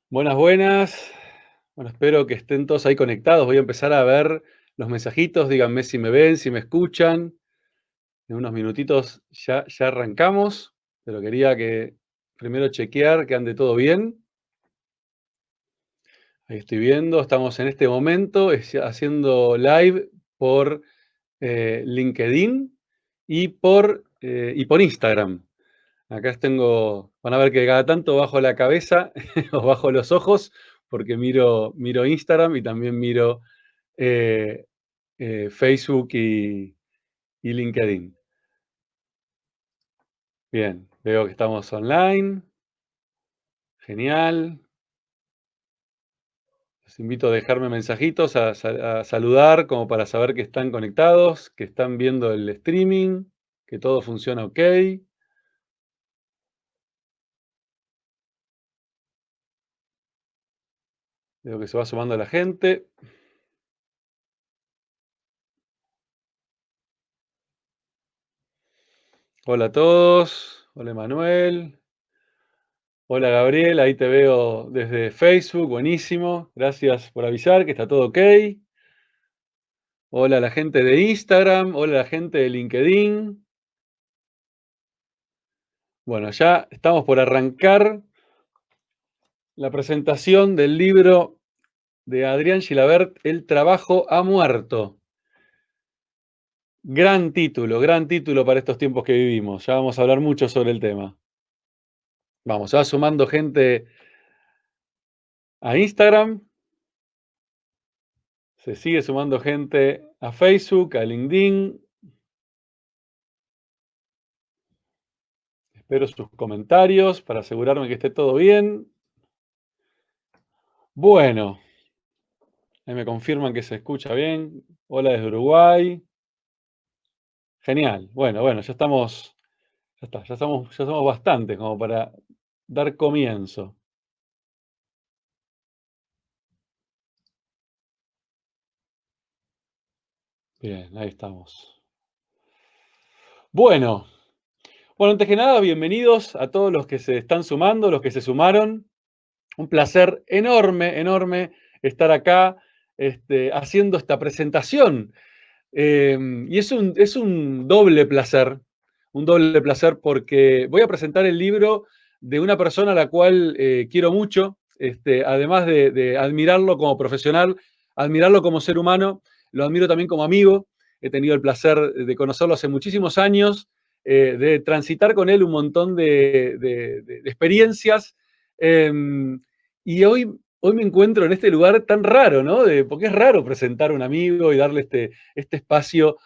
Buenas, buenas. Bueno, espero que estén todos ahí conectados. Voy a empezar a ver los mensajitos. Díganme si me ven, si me escuchan. En unos minutitos ya arrancamos, pero quería que primero chequear que ande todo bien. Ahí estoy viendo, estamos en este momento haciendo live por LinkedIn y por Instagram. Acá tengo, van a ver que cada tanto bajo la cabeza o bajo los ojos porque miro Instagram y también miro eh, Facebook y LinkedIn. Bien, veo que estamos online. Genial. Les invito a dejarme mensajitos, a saludar como para saber que están conectados, que están viendo el streaming, que todo funciona ok. Veo que se va sumando la gente. Hola a todos. Hola Emanuel. Hola Gabriel, ahí te veo desde Facebook, buenísimo. Gracias por avisar que está todo ok. Hola a la gente de Instagram, hola a la gente de LinkedIn. Bueno, ya estamos por arrancar la presentación del libro de Adrián Gilabert, El trabajo ha muerto. Gran título para estos tiempos que vivimos. Ya vamos a hablar mucho sobre el tema. Vamos, se va sumando gente a Instagram, se sigue sumando gente a Facebook, a LinkedIn. Espero sus comentarios para asegurarme que esté todo bien. Bueno, ahí me confirman que se escucha bien. Hola desde Uruguay. Genial. Bueno, ya estamos, ya está, ya somos bastantes como para dar comienzo. Bien, ahí estamos. Bueno, antes que nada, bienvenidos a todos los que se están sumando, los que se sumaron. Un placer enorme estar acá haciendo esta presentación. Y es un doble placer porque voy a presentar el libro de una persona a la cual quiero mucho, además de admirarlo como profesional, admirarlo como ser humano, lo admiro también como amigo. He tenido el placer de conocerlo hace muchísimos años, de transitar con él un montón de experiencias. eh, y hoy me encuentro en este lugar tan raro, ¿no? Porque es raro presentar a un amigo y darle este espacio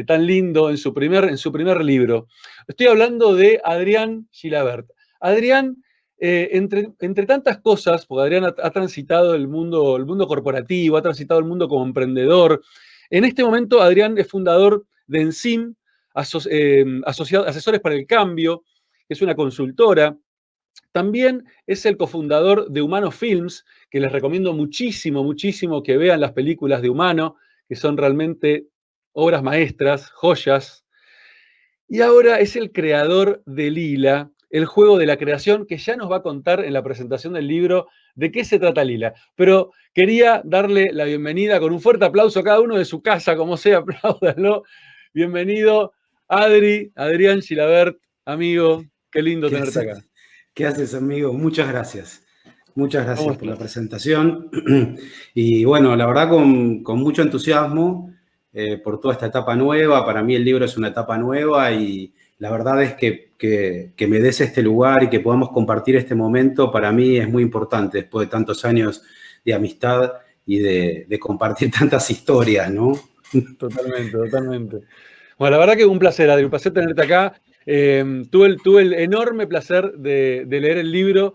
tan lindo en su primer libro. Estoy hablando de Adrián Gilabert. Adrián, entre tantas cosas, porque Adrián ha transitado el mundo corporativo, ha transitado el mundo como emprendedor. En este momento, Adrián es fundador de Encim, Asesores para el Cambio, que es una consultora. También es el cofundador de Humano Films, que les recomiendo muchísimo que vean las películas de Humano, que son realmente obras maestras, joyas. Y ahora es el creador de Lila, el juego de la creación, que ya nos va a contar en la presentación del libro de qué se trata Lila. Pero quería darle la bienvenida con un fuerte aplauso a cada uno de su casa, como sea, apláudanlo. Bienvenido, Adrián Gilabert, amigo, qué lindo ¿Qué tenerte haces, acá. qué haces, amigo? Muchas gracias. Muchas ¿Cómo gracias por la estás? presentación. Y bueno, la verdad con mucho entusiasmo por toda esta etapa nueva. Para mí el libro es una etapa nueva y la verdad es que me des este lugar y que podamos compartir este momento, para mí es muy importante después de tantos años de amistad y de compartir tantas historias, ¿no? Totalmente. Bueno, la verdad que un placer, Adri, un placer tenerte acá. Tuve el enorme placer de leer el libro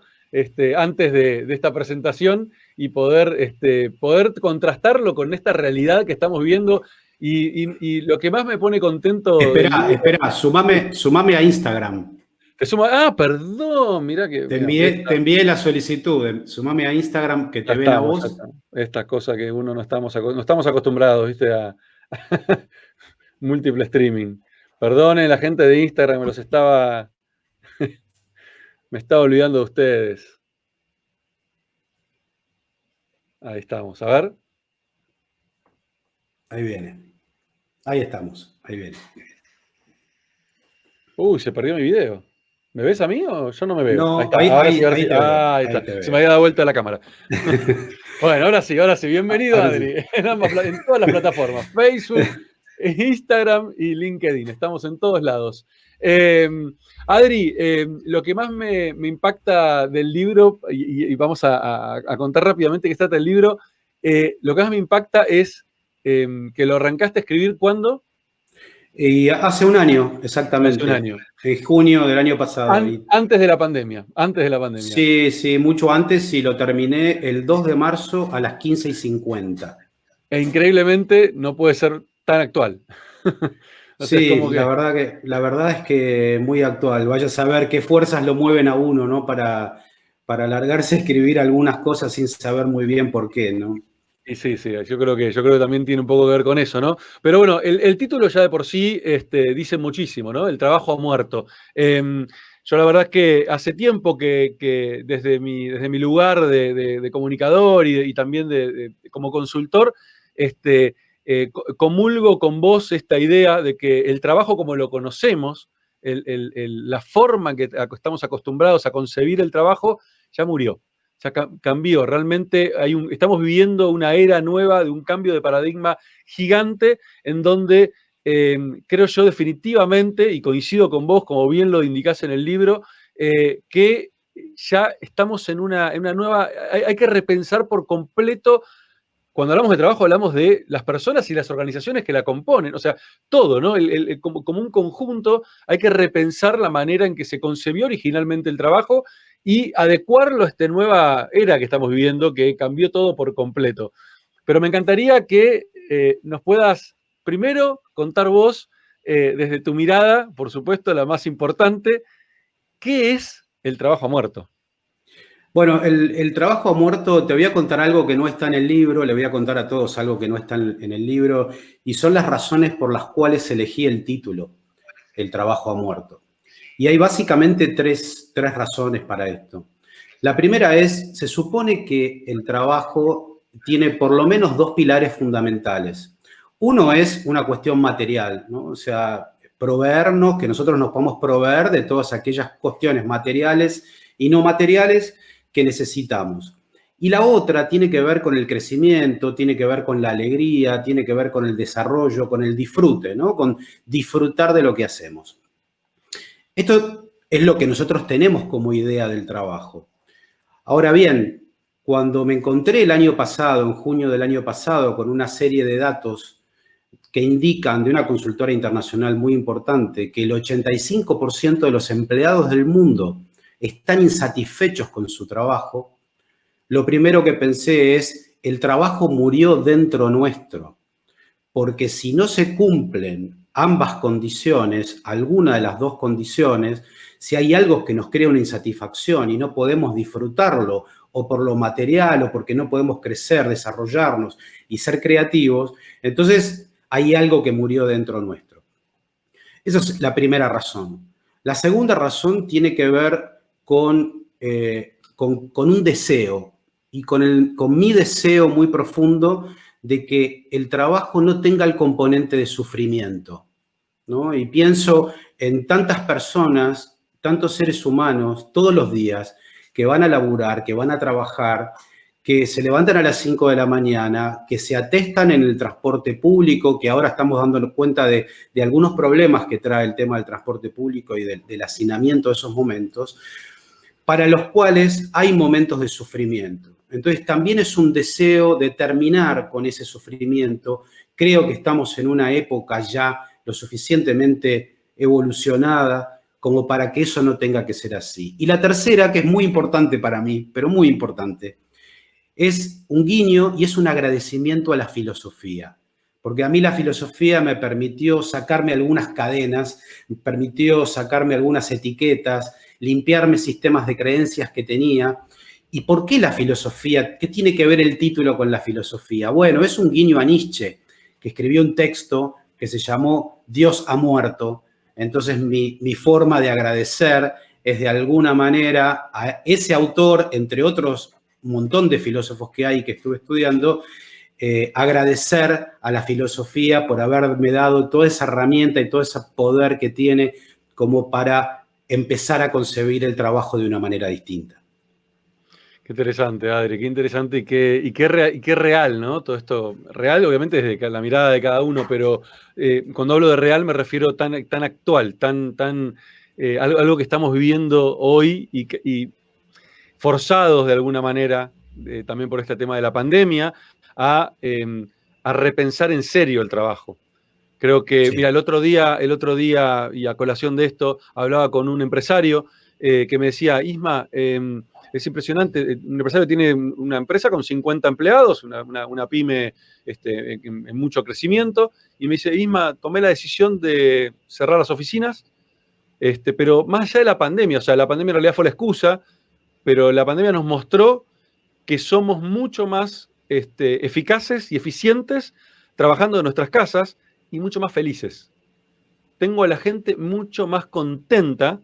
antes de esta presentación y poder contrastarlo con esta realidad que estamos viendo. Y lo que más me pone contento del Espera, libro. espera, Sí, sumame a Instagram. te suma. Ah, perdón, mirá que. Te Mirá, envié, te envié la solicitud. Sumame a Instagram que ya te ven a estamos, ya vos. estamos. Estas cosas que uno no estamos acostumbrados, ¿viste? A múltiple streaming. Perdone la gente de Instagram, me estaba olvidando de ustedes. Ahí estamos, a ver. Ahí viene. Ahí estamos, ahí viene. Uy, se perdió mi video. ¿Me ves a mí o yo no me veo? Ahí No, está, ahora sí, ahora sí. ahí te veo, Ah, ahí está. ahí te Se me veo. había dado vuelta la cámara. Bueno, ahora sí, ahora sí. Bienvenido, Ahora sí. Adri. En todas las plataformas. Facebook, Instagram y LinkedIn. Estamos en todos lados. Adri, lo que más me impacta del libro, y vamos a contar rápidamente qué se trata el libro, lo que más me impacta es que lo arrancaste a escribir ¿cuándo? Y hace un año, Hace un exactamente, año. en junio del año pasado. Antes de la pandemia. Antes de la pandemia. Sí, sí, mucho antes y lo terminé el 2 de marzo a las 15:50. E increíblemente no puede ser tan actual. O sea, es Sí, como que. la verdad es que muy actual. Vaya a saber qué fuerzas lo mueven a uno, ¿no? Para largarse a escribir algunas cosas sin saber muy bien por qué, ¿no? Y sí, sí, yo creo que también tiene un poco que ver con eso, ¿no? Pero bueno, el título ya de por sí dice muchísimo, ¿no? El trabajo ha muerto. Yo la verdad es que hace tiempo que desde mi lugar de comunicador y también como consultor, comulgo con vos esta idea de que el trabajo como lo conocemos, la forma en que estamos acostumbrados a concebir el trabajo, ya murió. Ya cambió, realmente estamos viviendo una era nueva de un cambio de paradigma gigante en donde creo yo definitivamente, y coincido con vos, como bien lo indicás en el libro, que ya estamos en una nueva, hay que repensar por completo. Cuando hablamos de trabajo, hablamos de las personas y las organizaciones que la componen, o sea, todo, ¿no? Como un conjunto, hay que repensar la manera en que se concebió originalmente el trabajo y adecuarlo a esta nueva era que estamos viviendo, que cambió todo por completo. Pero me encantaría que nos puedas primero contar vos, desde tu mirada, por supuesto, la más importante, ¿qué es el trabajo a muerto? Bueno, el trabajo ha muerto, te voy a contar algo que no está en el libro, le voy a contar a todos algo que no está en el libro, y son las razones por las cuales elegí el título, El trabajo ha muerto. Y hay básicamente tres razones para esto. La primera es, se supone que el trabajo tiene por lo menos dos pilares fundamentales. Uno es una cuestión material, ¿no? O sea, proveernos, que nosotros nos podamos proveer de todas aquellas cuestiones materiales y no materiales que necesitamos. Y la otra tiene que ver con el crecimiento, tiene que ver con la alegría, tiene que ver con el desarrollo, con el disfrute, ¿no? Con disfrutar de lo que hacemos. Esto es lo que nosotros tenemos como idea del trabajo. Ahora bien, cuando me encontré el año pasado, en junio del año pasado, con una serie de datos que indican de una consultora internacional muy importante que el 85% de los empleados del mundo están insatisfechos con su trabajo, lo primero que pensé es, el trabajo murió dentro nuestro, porque si no se cumplen ambas condiciones, alguna de las dos condiciones, si hay algo que nos crea una insatisfacción y no podemos disfrutarlo, o por lo material, o porque no podemos crecer, desarrollarnos y ser creativos, entonces hay algo que murió dentro nuestro. Esa es la primera razón. La segunda razón tiene que ver con un deseo, y con mi deseo muy profundo de que el trabajo no tenga el componente de sufrimiento, ¿no? Y pienso en tantas personas, tantos seres humanos, todos los días, que van a laburar, que van a trabajar, que se levantan a las 5 de la mañana, que se atestan en el transporte público, que ahora estamos dándonos cuenta de algunos problemas que trae el tema del transporte público y del hacinamiento de esos momentos, para los cuales hay momentos de sufrimiento. Entonces también es un deseo de terminar con ese sufrimiento. Creo que estamos en una época ya lo suficientemente evolucionada como para que eso no tenga que ser así. Y la tercera, que es muy importante para mí, pero muy importante, es un guiño y es un agradecimiento a la filosofía. Porque a mí la filosofía me permitió sacarme algunas cadenas, me permitió sacarme algunas etiquetas, limpiarme sistemas de creencias que tenía. ¿Y por qué la filosofía? ¿Qué tiene que ver el título con la filosofía? Bueno, es un guiño a Nietzsche, que escribió un texto que se llamó Dios ha muerto. Entonces mi forma de agradecer es de alguna manera a ese autor, entre otros un montón de filósofos que hay que estuve estudiando, agradecer a la filosofía por haberme dado toda esa herramienta y todo ese poder que tiene como para empezar a concebir el trabajo de una manera distinta. Qué interesante, Adri, qué interesante y qué real, ¿no? Todo esto, real obviamente desde la mirada de cada uno, pero cuando hablo de real me refiero tan actual, algo que estamos viviendo hoy y forzados de alguna manera, también por este tema de la pandemia, a repensar en serio el trabajo. Creo que, Sí. mira, el otro día, y a colación de esto, hablaba con un empresario que me decía, Isma, es impresionante, un empresario tiene una empresa con 50 empleados, una pyme en mucho crecimiento, y me dice, Isma, tomé la decisión de cerrar las oficinas, pero más allá de la pandemia, o sea, la pandemia en realidad fue la excusa, pero la pandemia nos mostró que somos mucho más eficaces y eficientes trabajando en nuestras casas y mucho más felices. Tengo a la gente mucho más contenta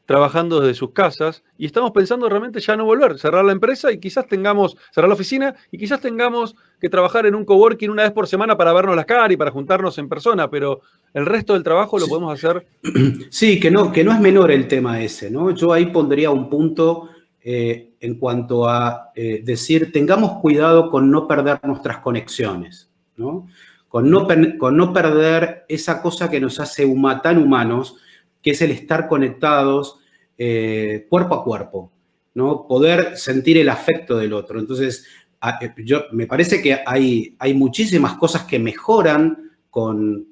trabajando desde sus casas y estamos pensando realmente ya no volver, cerrar la empresa y quizás cerrar la oficina y quizás tengamos que trabajar en un coworking una vez por semana para vernos las caras y para juntarnos en persona, pero el resto del trabajo lo podemos hacer. Sí, que no es menor el tema ese, ¿no? Yo ahí pondría un punto en cuanto a decir, tengamos cuidado con no perder nuestras conexiones, ¿no? Con no perder esa cosa que nos hace tan humanos, que es el estar conectados cuerpo a cuerpo, ¿no? Poder sentir el afecto del otro. Entonces, me parece que hay muchísimas cosas que mejoran con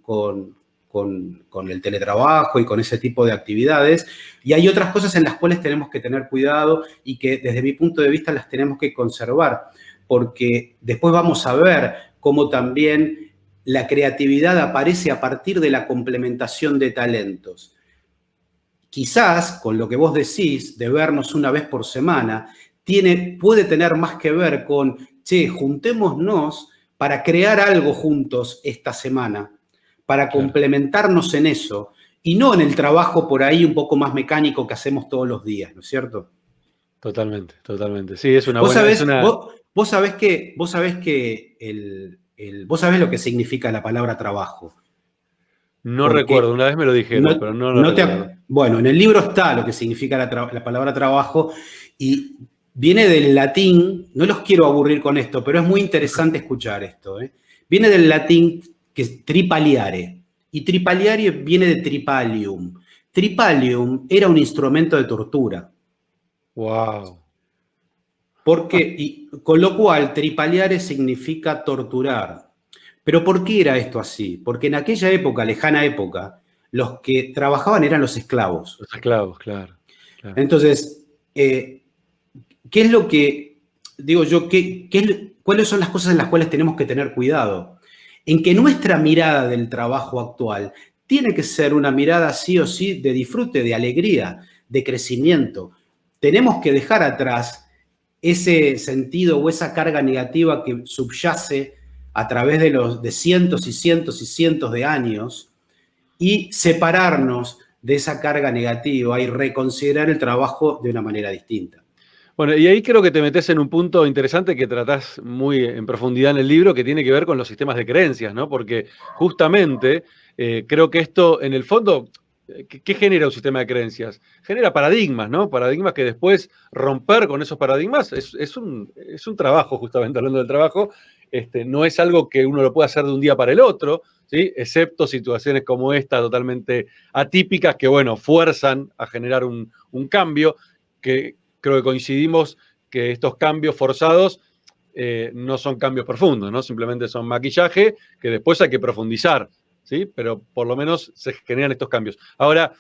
el teletrabajo y con ese tipo de actividades. Y hay otras cosas en las cuales tenemos que tener cuidado y que desde mi punto de vista las tenemos que conservar, porque después vamos a ver cómo también la creatividad aparece a partir de la complementación de talentos. Quizás, con lo que vos decís, de vernos una vez por semana, puede tener más que ver con, che, juntémonos para crear algo juntos esta semana, para complementarnos en eso, y no en el trabajo por ahí un poco más mecánico que hacemos todos los días, ¿no es cierto? Totalmente, totalmente. Sí, es una Vos buena... sabés, vos sabés vos sabés lo que significa la palabra trabajo. No recuerdo, Porque una vez me lo dijeron, pero no lo recuerdo. bueno, en el libro está lo que significa la palabra trabajo y viene del latín, no los quiero aburrir con esto, pero es muy interesante escuchar esto. Viene del latín que es tripaliare, y tripaliare viene de tripalium. Tripalium era un instrumento de tortura. Wow. Con lo cual, tripaliare significa torturar. ¿Pero por qué era esto así? Porque en aquella época, lejana época, los que trabajaban eran los esclavos. Los esclavos, claro. Entonces, ¿qué es lo que, digo yo, cuáles son las cosas en las cuales tenemos que tener cuidado? En que nuestra mirada del trabajo actual tiene que ser una mirada sí o sí de disfrute, de alegría, de crecimiento. Tenemos que dejar atrás ese sentido o esa carga negativa que subyace a través de cientos y cientos y cientos de años y separarnos de esa carga negativa y reconsiderar el trabajo de una manera distinta. Bueno, y ahí creo que te metes en un punto interesante que tratás muy en profundidad en el libro, que tiene que ver con los sistemas de creencias, ¿no? Porque justamente creo que esto, en el fondo, ¿qué genera un sistema de creencias? Genera paradigmas, ¿no? Paradigmas que después romper con esos paradigmas es un trabajo, justamente hablando del trabajo, no es algo que uno lo pueda hacer de un día para el otro, ¿sí? Excepto situaciones como esta, totalmente atípicas, que, bueno, fuerzan a generar un cambio, que creo que coincidimos que estos cambios forzados no son cambios profundos, ¿no? Simplemente son maquillaje que después hay que profundizar, ¿sí? Pero por lo menos se generan estos cambios. Ahora,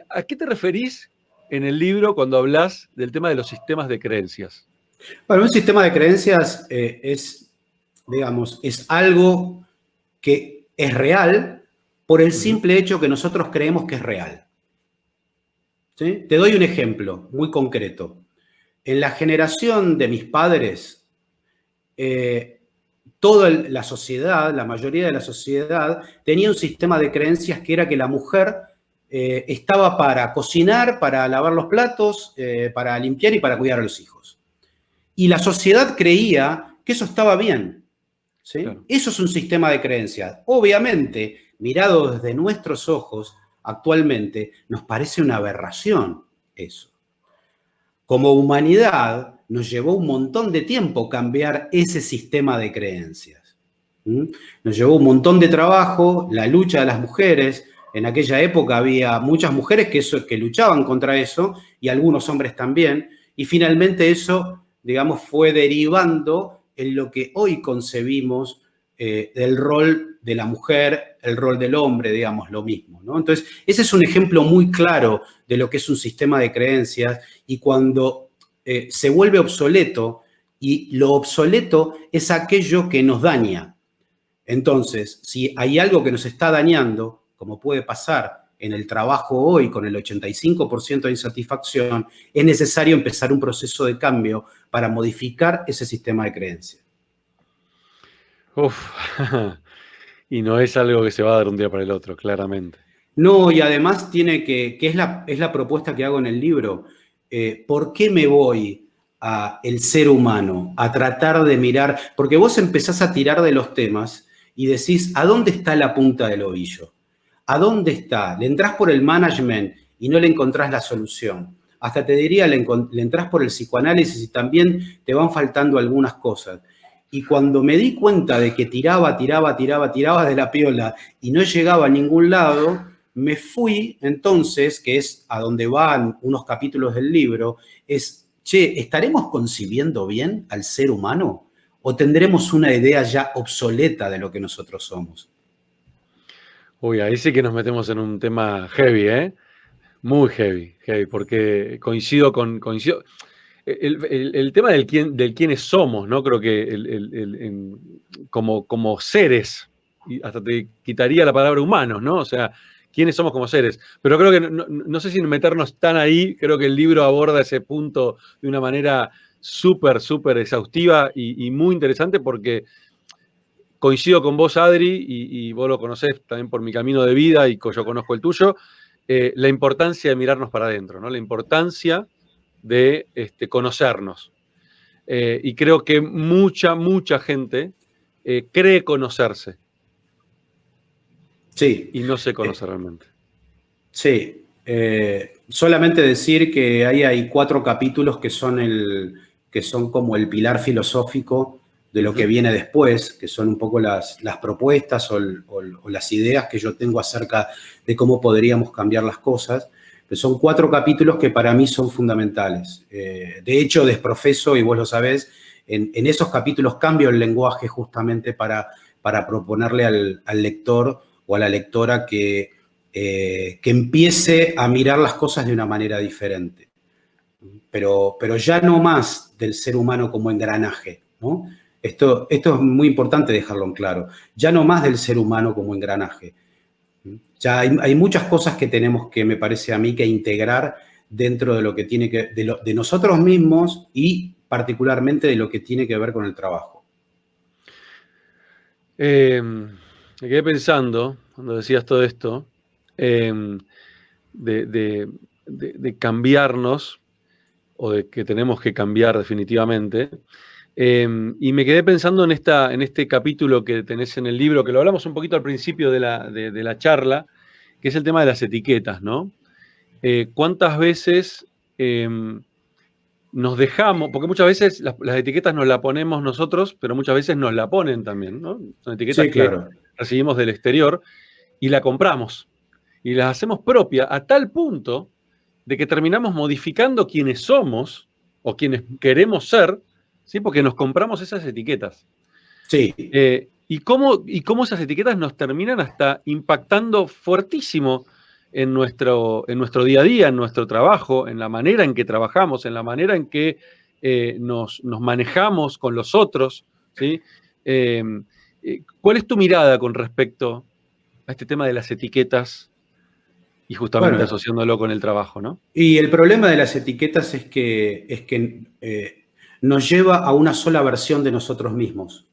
¿a qué te referís en el libro cuando hablas del tema de los sistemas de creencias? Bueno, un sistema de creencias digamos, es algo que es real por el simple hecho que nosotros creemos que es real. ¿Sí? Te doy un ejemplo muy concreto. En la generación de mis padres, toda la sociedad, la mayoría de la sociedad, tenía un sistema de creencias que era que la mujer estaba para cocinar, para lavar los platos, para limpiar y para cuidar a los hijos. Y la sociedad creía que eso estaba bien. ¿Sí? Claro. Eso es un sistema de creencias. Obviamente, mirado desde nuestros ojos, actualmente, nos parece una aberración eso. Como humanidad, nos llevó un montón de tiempo cambiar ese sistema de creencias. Nos llevó un montón de trabajo, la lucha de las mujeres. En aquella época había muchas mujeres que luchaban contra eso y algunos hombres también. Y finalmente eso, digamos, fue derivando en lo que hoy concebimos del rol de la mujer, el rol del hombre, digamos, lo mismo, ¿no? Entonces, ese es un ejemplo muy claro de lo que es un sistema de creencias y cuando se vuelve obsoleto, y lo obsoleto es aquello que nos daña. Entonces, si hay algo que nos está dañando, como puede pasar en el trabajo hoy con el 85% de insatisfacción, es necesario empezar un proceso de cambio para modificar ese sistema de creencias. Uf. Y no es algo que se va a dar un día para el otro, claramente. No, y además tiene que es la propuesta que hago en el libro. ¿Por qué me voy a el ser humano, a tratar de mirar? Porque vos empezás a tirar de los temas y decís, ¿a dónde está la punta del ovillo? ¿A dónde está? Le entrás por el management y no le encontrás la solución. Hasta te diría, le entrás por el psicoanálisis y también te van faltando algunas cosas. Y cuando me di cuenta de que tiraba de la piola y no llegaba a ningún lado, me fui entonces, que es a donde van unos capítulos del libro, es, che, ¿estaremos concibiendo bien al ser humano? ¿O tendremos una idea ya obsoleta de lo que nosotros somos? Uy, ahí sí que nos metemos en un tema heavy, ¿eh? Muy heavy, porque coincido. El tema del quiénes somos, ¿no? Creo que como seres, y hasta te quitaría la palabra humanos, ¿no? O sea, quiénes somos como seres. Pero creo que no sé si meternos tan ahí, creo que el libro aborda ese punto de una manera súper, súper exhaustiva y muy interesante porque coincido con vos, Adri, y vos lo conocés también por mi camino de vida y yo conozco el tuyo, la importancia de mirarnos para adentro, ¿no? La importancia de conocernos. Y creo que mucha gente cree conocerse. Sí. Y no se conoce realmente. Sí. Solamente decir que ahí hay 4 capítulos que son como el pilar filosófico de lo que viene después, que son un poco las propuestas o las ideas que yo tengo acerca de cómo podríamos cambiar las cosas. Pero son 4 capítulos que para mí son fundamentales. De hecho, desprofeso, y vos lo sabés, en esos capítulos cambio el lenguaje justamente para proponerle al lector o a la lectora que empiece a mirar las cosas de una manera diferente. Pero ya no más del ser humano como engranaje, ¿no? Esto es muy importante dejarlo en claro. Ya no más del ser humano como engranaje. Ya hay muchas cosas que tenemos que, me parece a mí, que integrar dentro de lo que tiene que, de nosotros mismos y particularmente de lo que tiene que ver con el trabajo. Me quedé pensando, cuando decías todo esto, de cambiarnos, o de que tenemos que cambiar definitivamente. Y me quedé pensando en este capítulo que tenés en el libro, que lo hablamos un poquito al principio de la charla, que es el tema de las etiquetas, ¿no? ¿Cuántas veces nos dejamos? Porque muchas veces las etiquetas nos las ponemos nosotros, pero muchas veces nos la ponen también, ¿no? Son etiquetas Sí, que claro. recibimos del exterior y la compramos. Y las hacemos propia a tal punto de que terminamos modificando quiénes somos o quienes queremos ser, ¿sí? Porque nos compramos esas etiquetas. Sí. Y cómo esas etiquetas nos terminan hasta impactando fuertísimo en nuestro día a día, en nuestro trabajo, en la manera en que trabajamos, en la manera en que nos manejamos con los otros, ¿sí? ¿Cuál es tu mirada con respecto a este tema de las etiquetas y justamente Bueno, asociándolo con el trabajo, ¿no? y el problema de las etiquetas es que nos lleva a una sola versión de nosotros mismos.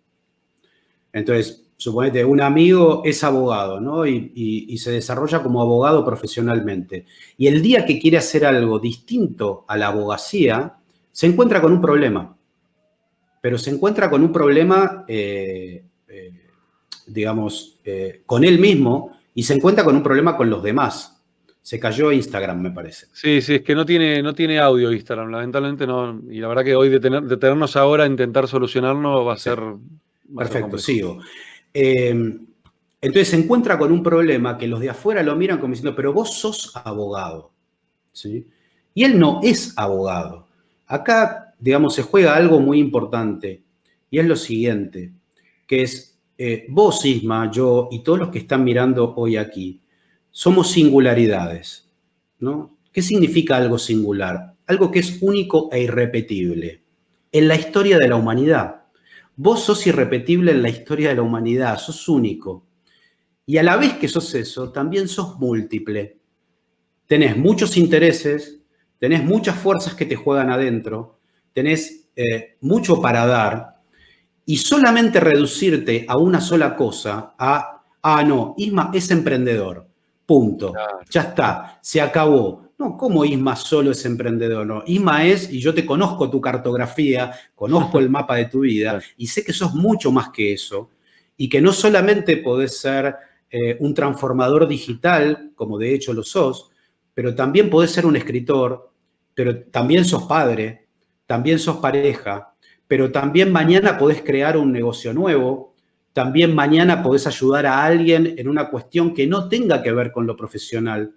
Entonces, suponete, un amigo es abogado, ¿no? Y se desarrolla como abogado profesionalmente. Y el día que quiere hacer algo distinto a la abogacía, se encuentra con un problema. pero se encuentra con un problema, digamos, con él mismo y se encuentra con un problema con los demás. Se cayó Instagram, me parece. Sí, sí, es que no tiene audio Instagram, lamentablemente no. Y la verdad que hoy detenernos ahora a intentar solucionarlo va a Sí. ser, Perfecto, complejo. sigo. Entonces se encuentra con un problema que los de afuera lo miran como diciendo, pero vos sos abogado, ¿sí? Y él no es abogado. Acá, digamos, se juega algo muy importante y es lo siguiente, que es vos, Isma, yo y todos los que están mirando hoy aquí, somos singularidades, ¿no? ¿Qué significa algo singular? Algo que es único e irrepetible en la historia de la humanidad. Vos sos irrepetible en la historia de la humanidad, sos único. Y a la vez que sos eso, también sos múltiple. Tenés muchos intereses, tenés muchas fuerzas que te juegan adentro, tenés mucho para dar, y solamente reducirte a una sola cosa, no, Isma es emprendedor, punto, Claro. ya está, se acabó. No, ¿cómo Isma solo es emprendedor? No, Isma es, y yo te conozco tu cartografía, conozco el mapa de tu vida, Claro. y sé que sos mucho más que eso, y que no solamente podés ser un transformador digital, como de hecho lo sos, pero también podés ser un escritor, pero también sos padre, también sos pareja, pero también mañana podés crear un negocio nuevo, también mañana podés ayudar a alguien en una cuestión que no tenga que ver con lo profesional.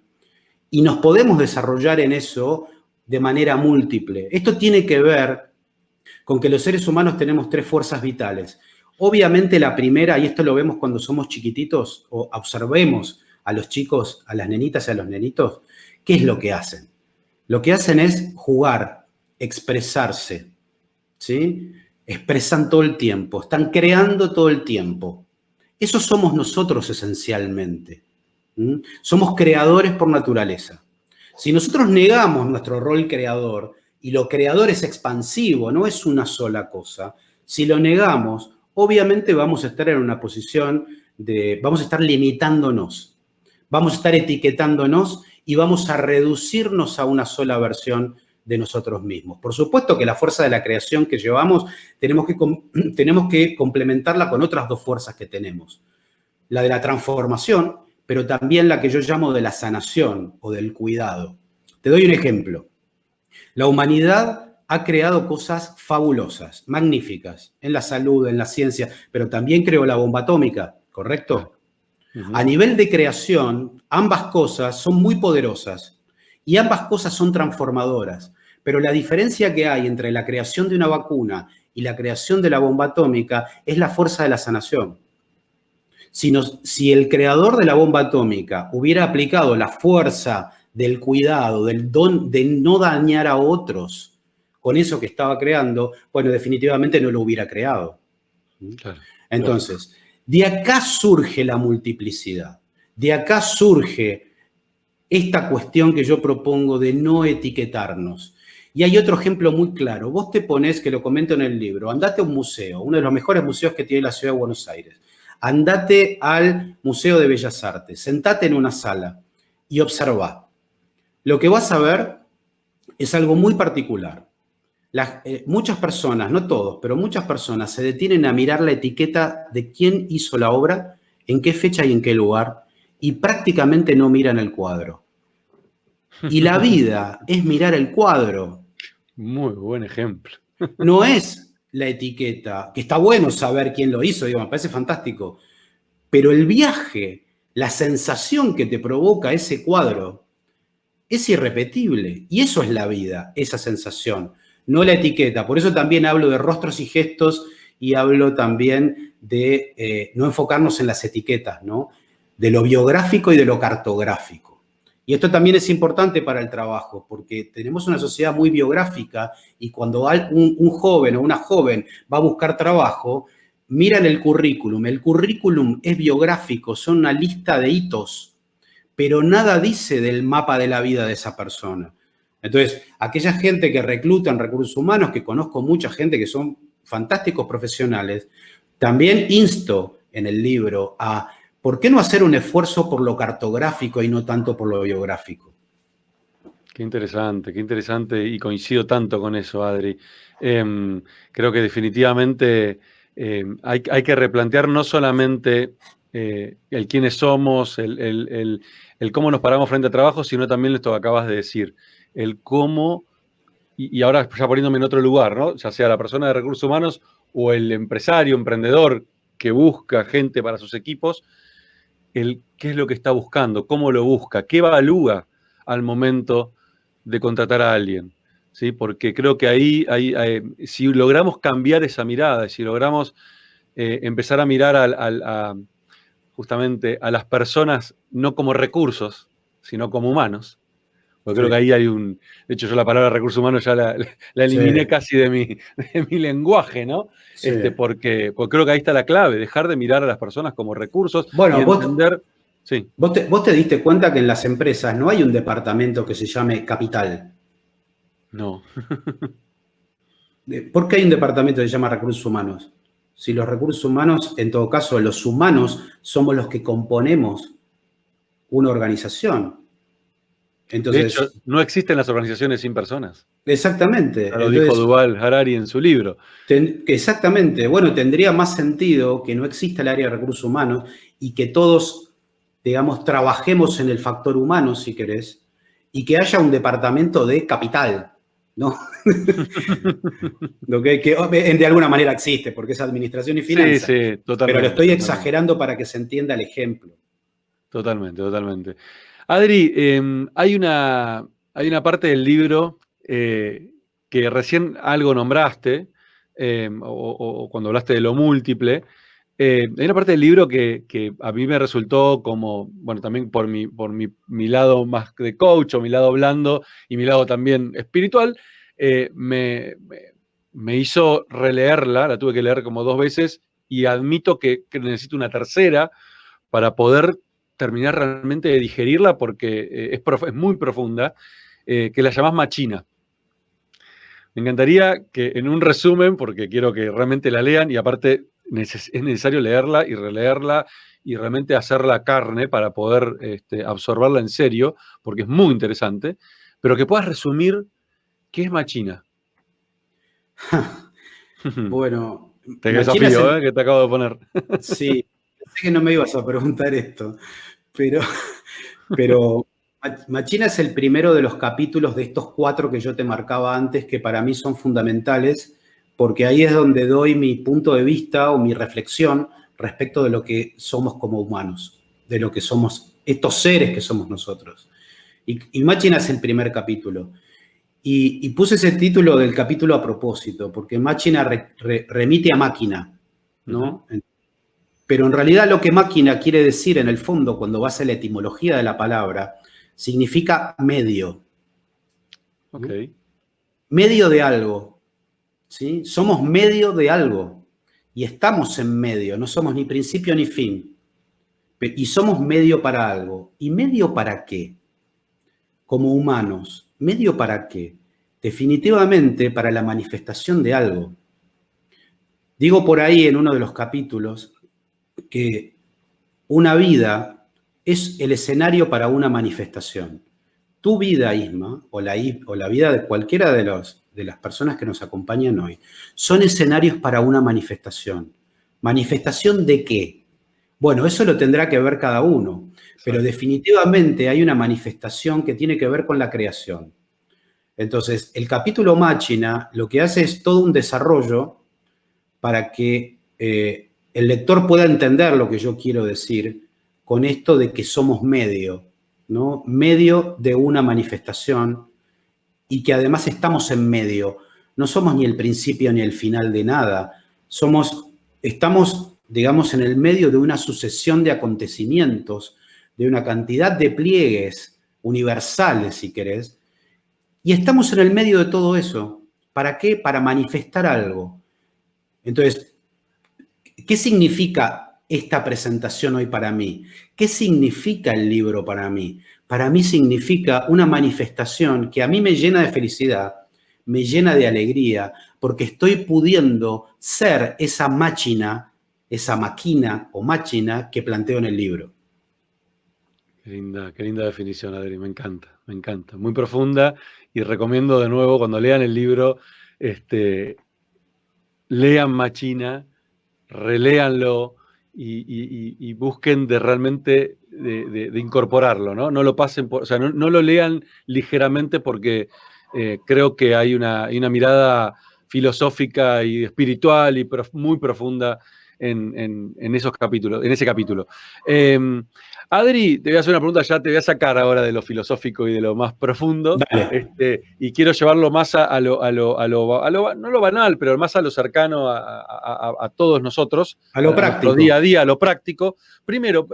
Y nos podemos desarrollar en eso de manera múltiple. Esto tiene que ver con que los seres humanos tenemos tres fuerzas vitales. Obviamente la primera, y esto lo vemos cuando somos chiquititos, o observemos a los chicos, a las nenitas y a los nenitos, ¿qué es lo que hacen? Lo que hacen es jugar, expresarse, ¿sí? Expresan todo el tiempo, están creando todo el tiempo. Eso somos nosotros esencialmente. ¿Mm? Somos creadores por naturaleza. Si nosotros negamos nuestro rol creador, y lo creador es expansivo, no es una sola cosa, si lo negamos, obviamente vamos a estar en una posición vamos a estar limitándonos, vamos a estar etiquetándonos y vamos a reducirnos a una sola versión de nosotros mismos. Por supuesto que la fuerza de la creación que llevamos tenemos que complementarla con otras dos fuerzas que tenemos. La de la transformación, pero también la que yo llamo de la sanación o del cuidado. Te doy un ejemplo. La humanidad ha creado cosas fabulosas, magníficas, en la salud, en la ciencia, pero también creó la bomba atómica, ¿correcto? A nivel de creación, ambas cosas son muy poderosas y ambas cosas son transformadoras. Pero la diferencia que hay entre la creación de una vacuna y la creación de la bomba atómica es la fuerza de la sanación. Si el creador de la bomba atómica hubiera aplicado la fuerza del cuidado, del don de no dañar a otros con eso que estaba creando, bueno, definitivamente no lo hubiera creado. Claro. Entonces, de acá surge la multiplicidad, de acá surge esta cuestión que yo propongo de no etiquetarnos. Y hay otro ejemplo muy claro. Vos te ponés, que lo comento en el libro, andate a un museo, uno de los mejores museos que tiene la ciudad de Buenos Aires. Andate al Museo de Bellas Artes, sentate en una sala y observa. Lo que vas a ver es algo muy particular. Muchas personas, no todos, pero muchas personas se detienen a mirar la etiqueta de quién hizo la obra, en qué fecha y en qué lugar, y prácticamente no miran el cuadro. Y la vida es mirar el cuadro. Muy buen ejemplo. No es la etiqueta, que está bueno saber quién lo hizo, digo, me parece fantástico, pero el viaje, la sensación que te provoca ese cuadro es irrepetible. Y eso es la vida, esa sensación, no la etiqueta. Por eso también hablo de rostros y gestos y hablo también de no enfocarnos en las etiquetas, ¿no? De lo biográfico y de lo cartográfico. Y esto también es importante para el trabajo, porque tenemos una sociedad muy biográfica y cuando un joven o una joven va a buscar trabajo, miran el currículum. El currículum es biográfico, son una lista de hitos, pero nada dice del mapa de la vida de esa persona. Entonces, aquella gente que recluta en recursos humanos, que conozco mucha gente que son fantásticos profesionales, también insto en el libro a ¿por qué no hacer un esfuerzo por lo cartográfico y no tanto por lo biográfico? qué interesante y coincido tanto con eso, Adri. Creo que definitivamente hay que replantear no solamente el quiénes somos, el cómo nos paramos frente a trabajo, sino también esto que acabas de decir, el cómo, y ahora ya poniéndome en otro lugar, ¿no? Ya sea la persona de recursos humanos o el empresario, emprendedor que busca gente para sus equipos, el qué es lo que está buscando, cómo lo busca, qué evalúa al momento de contratar a alguien. ¿Sí? Porque creo que si logramos cambiar esa mirada, si logramos empezar a mirar justamente a las personas no como recursos, sino como humanos, porque creo que Sí, ahí hay de hecho yo la palabra recursos humanos ya la sí, eliminé casi de mi lenguaje, ¿no? sí. Porque creo que ahí está la clave, dejar de mirar a las personas como recursos y Bueno, entender, sí, vos te diste cuenta que en las empresas no hay un departamento que se llame capital. no. ¿Por qué hay un departamento que se llama recursos humanos? Si los recursos humanos, en todo caso, los humanos somos los que componemos una organización. De hecho, Entonces, no existen las organizaciones sin personas. Ya exactamente. lo dijo Entonces, Yuval Harari en su libro. exactamente. Bueno, tendría más sentido que no exista el área de recursos humanos y que todos, digamos, trabajemos en el factor humano, si querés, y que haya un departamento de capital, ¿no? Lo que de alguna manera existe, porque es administración y Sí, finanzas. sí, Pero lo totalmente, estoy totalmente, exagerando para que se entienda el ejemplo. totalmente, totalmente. Adri, hay una parte del libro que recién algo nombraste, o cuando hablaste de lo múltiple. Hay una parte del libro que a mí me resultó como, bueno, también mi lado más de coach o mi lado blando y mi lado también espiritual, eh, me, me- me hizo releerla, la tuve que leer como dos veces y admito que necesito una tercera para poder terminar realmente de digerirla porque es muy profunda, que la llamás machina. Me encantaría que en un resumen, porque quiero que realmente la lean y aparte es necesario leerla y releerla y realmente hacerla carne para poder absorberla en serio, porque es muy interesante, pero que puedas resumir qué es machina. Bueno, Te Machina es desafío, el... que te acabo de poner. Sí, sé que no me ibas a preguntar esto, pero, pero Machina es el primero de los capítulos de estos cuatro que yo te marcaba antes, que para mí son fundamentales, porque ahí es donde doy mi punto de vista o mi reflexión respecto de lo que somos como humanos, de lo que somos, estos seres que somos nosotros. Y Machina es el primer capítulo. Y puse ese título del capítulo a propósito, porque máquina remite a máquina, Ujú. ¿no? Pero en realidad lo que máquina quiere decir en el fondo, cuando vas a la etimología de la palabra, significa medio, Ok. ¿no? Medio de algo, ¿sí? Somos medio de algo y estamos en medio, no somos ni principio ni fin, y somos medio para algo. ¿Y medio para qué? Como humanos, ¿medio para qué? Definitivamente para la manifestación de algo. Digo por ahí en uno de los capítulos que una vida es el escenario para una manifestación. Tu vida, Isma, o la vida de cualquiera de las personas que nos acompañan hoy, son escenarios para una manifestación. ¿Manifestación de qué? Bueno, eso lo tendrá que ver cada uno, pero Exacto. definitivamente hay una manifestación que tiene que ver con la creación. Entonces, el capítulo Máquina lo que hace es todo un desarrollo para que el lector pueda entender lo que yo quiero decir con esto de que somos medio, ¿no? Medio de una manifestación y que además estamos en medio. No somos ni el principio ni el final de nada. Estamos, digamos, en el medio de una sucesión de acontecimientos, de una cantidad de pliegues universales, si querés, y estamos en el medio de todo eso. ¿Para qué? Para manifestar algo. Entonces, ¿qué significa esta presentación hoy para mí? ¿Qué significa el libro para mí? Para mí significa una manifestación que a mí me llena de felicidad, me llena de alegría, porque estoy pudiendo ser esa máquina o máquina que planteo en el libro. Qué linda definición, Adri, me encanta. me encanta. Muy profunda y recomiendo de nuevo cuando lean el libro, lean Machina, reléanlo y busquen de realmente de incorporarlo, ¿no? No lo pasen por, o sea, no lo lean ligeramente porque creo que hay una mirada filosófica y espiritual y muy profunda en esos capítulos, en ese capítulo. Adri, te voy a hacer una pregunta, ya te voy a sacar ahora de lo filosófico y de lo más profundo, Dale, y quiero llevarlo más no lo banal, pero más a lo cercano a todos nosotros, a lo a nuestro día a práctico. día, a lo práctico. Primero,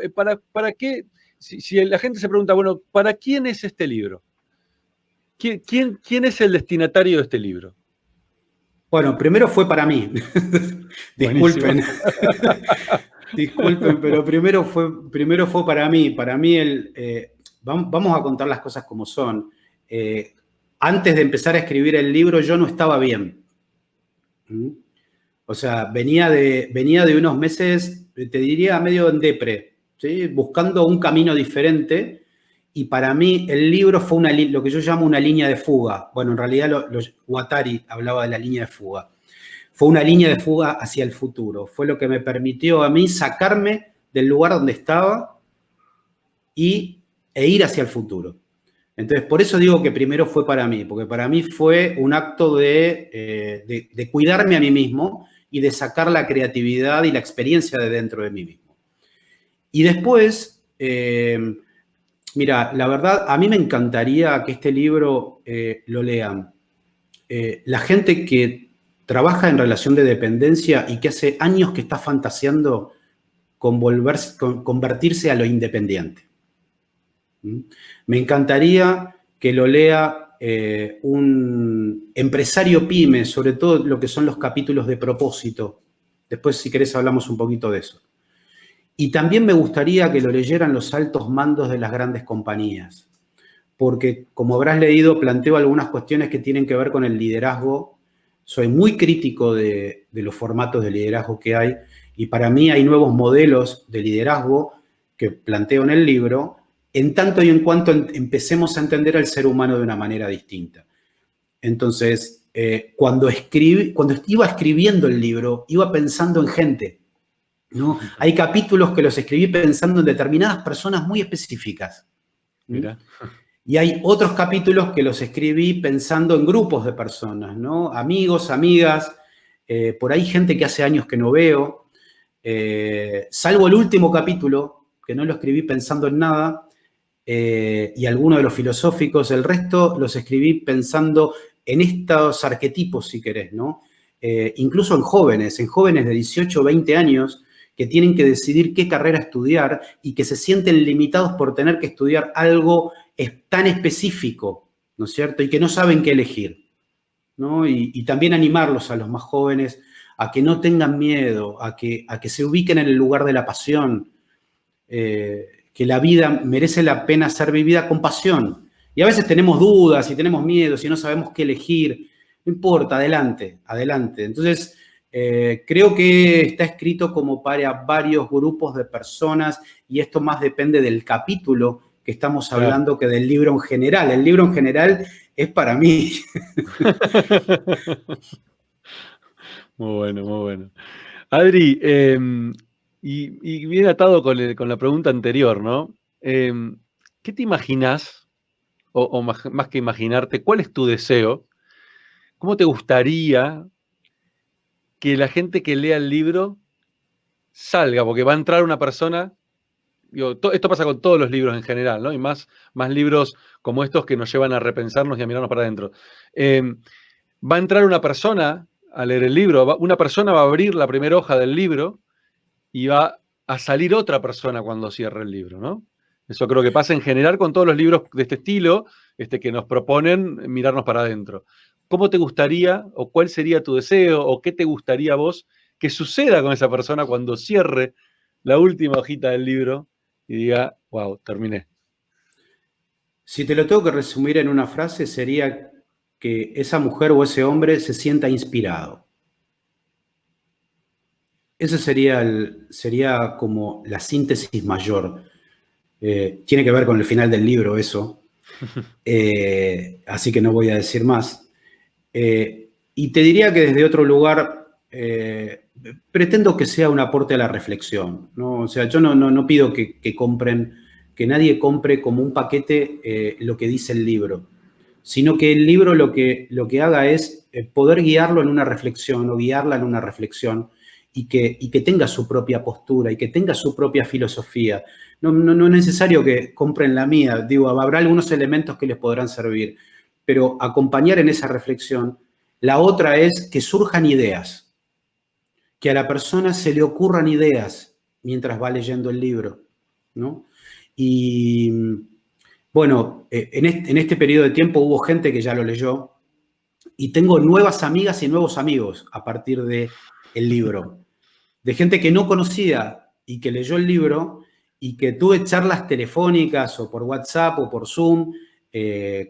¿para qué? Si la gente se pregunta, bueno, ¿para quién es este libro? ¿Quién es el destinatario de este libro? Bueno, primero fue para mí. Buenísimo. Disculpen. Disculpen, pero primero fue para mí. Para mí, vamos a contar las cosas como son. Eh, Antes de empezar a escribir el libro, yo no estaba bien. ¿Mm? O sea, venía de unos meses, te diría, medio en depre, ¿sí? Buscando un camino diferente. Y para mí el libro fue lo que yo llamo una línea de fuga. Bueno, en realidad Guattari hablaba de la línea de fuga. Fue una línea de fuga hacia el futuro. Fue lo que me permitió a mí sacarme del lugar donde estaba e ir hacia el futuro. Entonces, por eso digo que primero fue para mí, porque para mí fue un acto de cuidarme a mí mismo y de sacar la creatividad y la experiencia de dentro de mí mismo. Y después, mira, la verdad, a mí me encantaría que este libro lo lean la gente que trabaja en relación de dependencia y que hace años que está fantaseando con convertirse a lo independiente. ¿Mm? Me encantaría que lo lea un empresario pyme, sobre todo lo que son los capítulos de propósito. Después, si querés, hablamos un poquito de eso. Y también me gustaría que lo leyeran los altos mandos de las grandes compañías, porque como habrás leído, planteo algunas cuestiones que tienen que ver con el liderazgo. Soy muy crítico de los formatos de liderazgo que hay y para mí hay nuevos modelos de liderazgo que planteo en el libro, en tanto y en cuanto empecemos a entender al ser humano de una manera distinta. Entonces, cuando iba escribiendo el libro, iba pensando en gente, ¿no? Hay capítulos que los escribí pensando en determinadas personas muy específicas. Mira. Y hay otros capítulos que los escribí pensando en grupos de personas, ¿no? Amigos, amigas, por ahí gente que hace años que no veo. Salvo el último capítulo, que no lo escribí pensando en nada, y algunos de los filosóficos, el resto los escribí pensando en estos arquetipos, si querés, ¿no? Incluso en jóvenes de 18 o 20 años que tienen que decidir qué carrera estudiar y que se sienten limitados por tener que estudiar algo tan específico, ¿no es cierto? Y que no saben qué elegir, ¿no? Y también animarlos a los más jóvenes a que no tengan miedo, a que se ubiquen en el lugar de la pasión, que la vida merece la pena ser vivida con pasión. Y a veces tenemos dudas y tenemos miedos y no sabemos qué elegir. No importa, adelante, adelante. Entonces, creo que está escrito como para varios grupos de personas y esto más depende del capítulo que estamos Claro. hablando que del libro en general. El libro en general es para mí. Muy bueno, muy bueno. Adri, y bien atado con la pregunta anterior, ¿no? ¿Qué te imaginas, o más que imaginarte, cuál es tu deseo? ¿Cómo te gustaría que la gente que lea el libro salga? Porque va a entrar una persona, digo, esto pasa con todos los libros en general, ¿no? Y más libros como estos que nos llevan a repensarnos y a mirarnos para adentro. Va a entrar una persona a leer el libro, una persona va a abrir la primera hoja del libro y va a salir otra persona cuando cierre el libro, ¿no? Eso creo que pasa en general con todos los libros de este estilo, que nos proponen mirarnos para adentro. ¿Cómo te gustaría, o cuál sería tu deseo, o qué te gustaría a vos que suceda con esa persona cuando cierre la última hojita del libro y diga, wow, terminé? Si te lo tengo que resumir en una frase, sería que esa mujer o ese hombre se sienta inspirado. Ese sería como la síntesis mayor. Tiene que ver con el final del libro eso. Así que no voy a decir más. Y te diría que desde otro lugar pretendo que sea un aporte a la reflexión, ¿no? O sea, yo no pido que compren, que nadie compre como un paquete lo que dice el libro, sino que el libro lo que haga es poder guiarlo en una reflexión o guiarla en una reflexión y que tenga su propia postura y que tenga su propia filosofía. No es necesario que compren la mía, digo, habrá algunos elementos que les podrán servir, pero acompañar en esa reflexión. La otra es que surjan ideas, que a la persona se le ocurran ideas mientras va leyendo el libro, ¿no? Y bueno, en este periodo de tiempo hubo gente que ya lo leyó y tengo nuevas amigas y nuevos amigos a partir del libro, de gente que no conocía y que leyó el libro y que tuve charlas telefónicas o por WhatsApp o por Zoom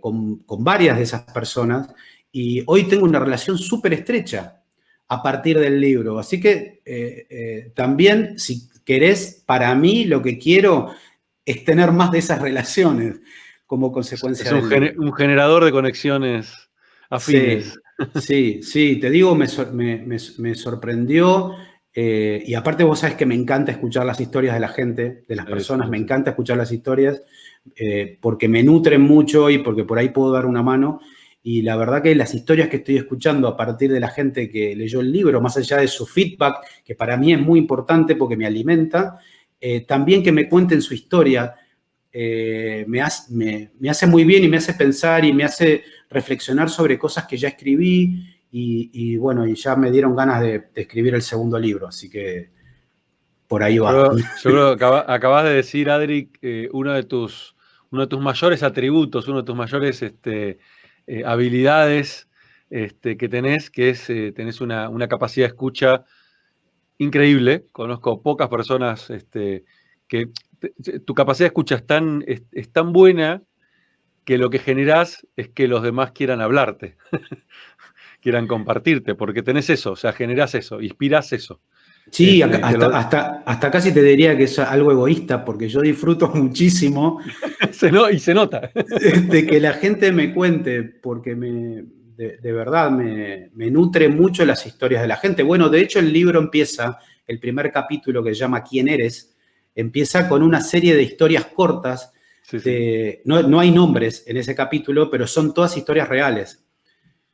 con varias de esas personas y hoy tengo una relación súper estrecha a partir del libro. Así que también, si querés, para mí lo que quiero es tener más de esas relaciones como Es consecuencia del libro. un generador de conexiones afines. Sí, sí, sí, te digo, me sorprendió y aparte vos sabés que me encanta escuchar las historias de la gente, de las Sí, sí, personas, sí, me sí. encanta escuchar las historias porque me nutren mucho y porque por ahí puedo dar una mano. Y la verdad que las historias que estoy escuchando a partir de la gente que leyó el libro, más allá de su feedback, que para mí es muy importante porque me alimenta, también que me cuenten su historia me hace muy bien y me hace pensar y me hace reflexionar sobre cosas que ya escribí y bueno, y ya me dieron ganas de escribir el segundo libro, así que por ahí va. Yo creo que acabas de decir, Adri, uno de tus mayores atributos, uno de tus mayores habilidades que tenés, que es tenés una capacidad de escucha increíble. Conozco pocas personas que tu capacidad de escucha es tan buena que lo que generás es que los demás quieran hablarte, quieran compartirte, porque tenés eso, o sea, generás eso, inspirás eso. Sí, Y te lo, hasta casi te diría que es algo egoísta, porque yo disfruto muchísimo y se nota. de que la gente me cuente, porque de verdad me nutre mucho las historias de la gente. Bueno, de hecho el libro empieza, el primer capítulo que se llama ¿Quién eres? Empieza con una serie de historias cortas, Sí, sí. no hay nombres en ese capítulo, pero son todas historias reales.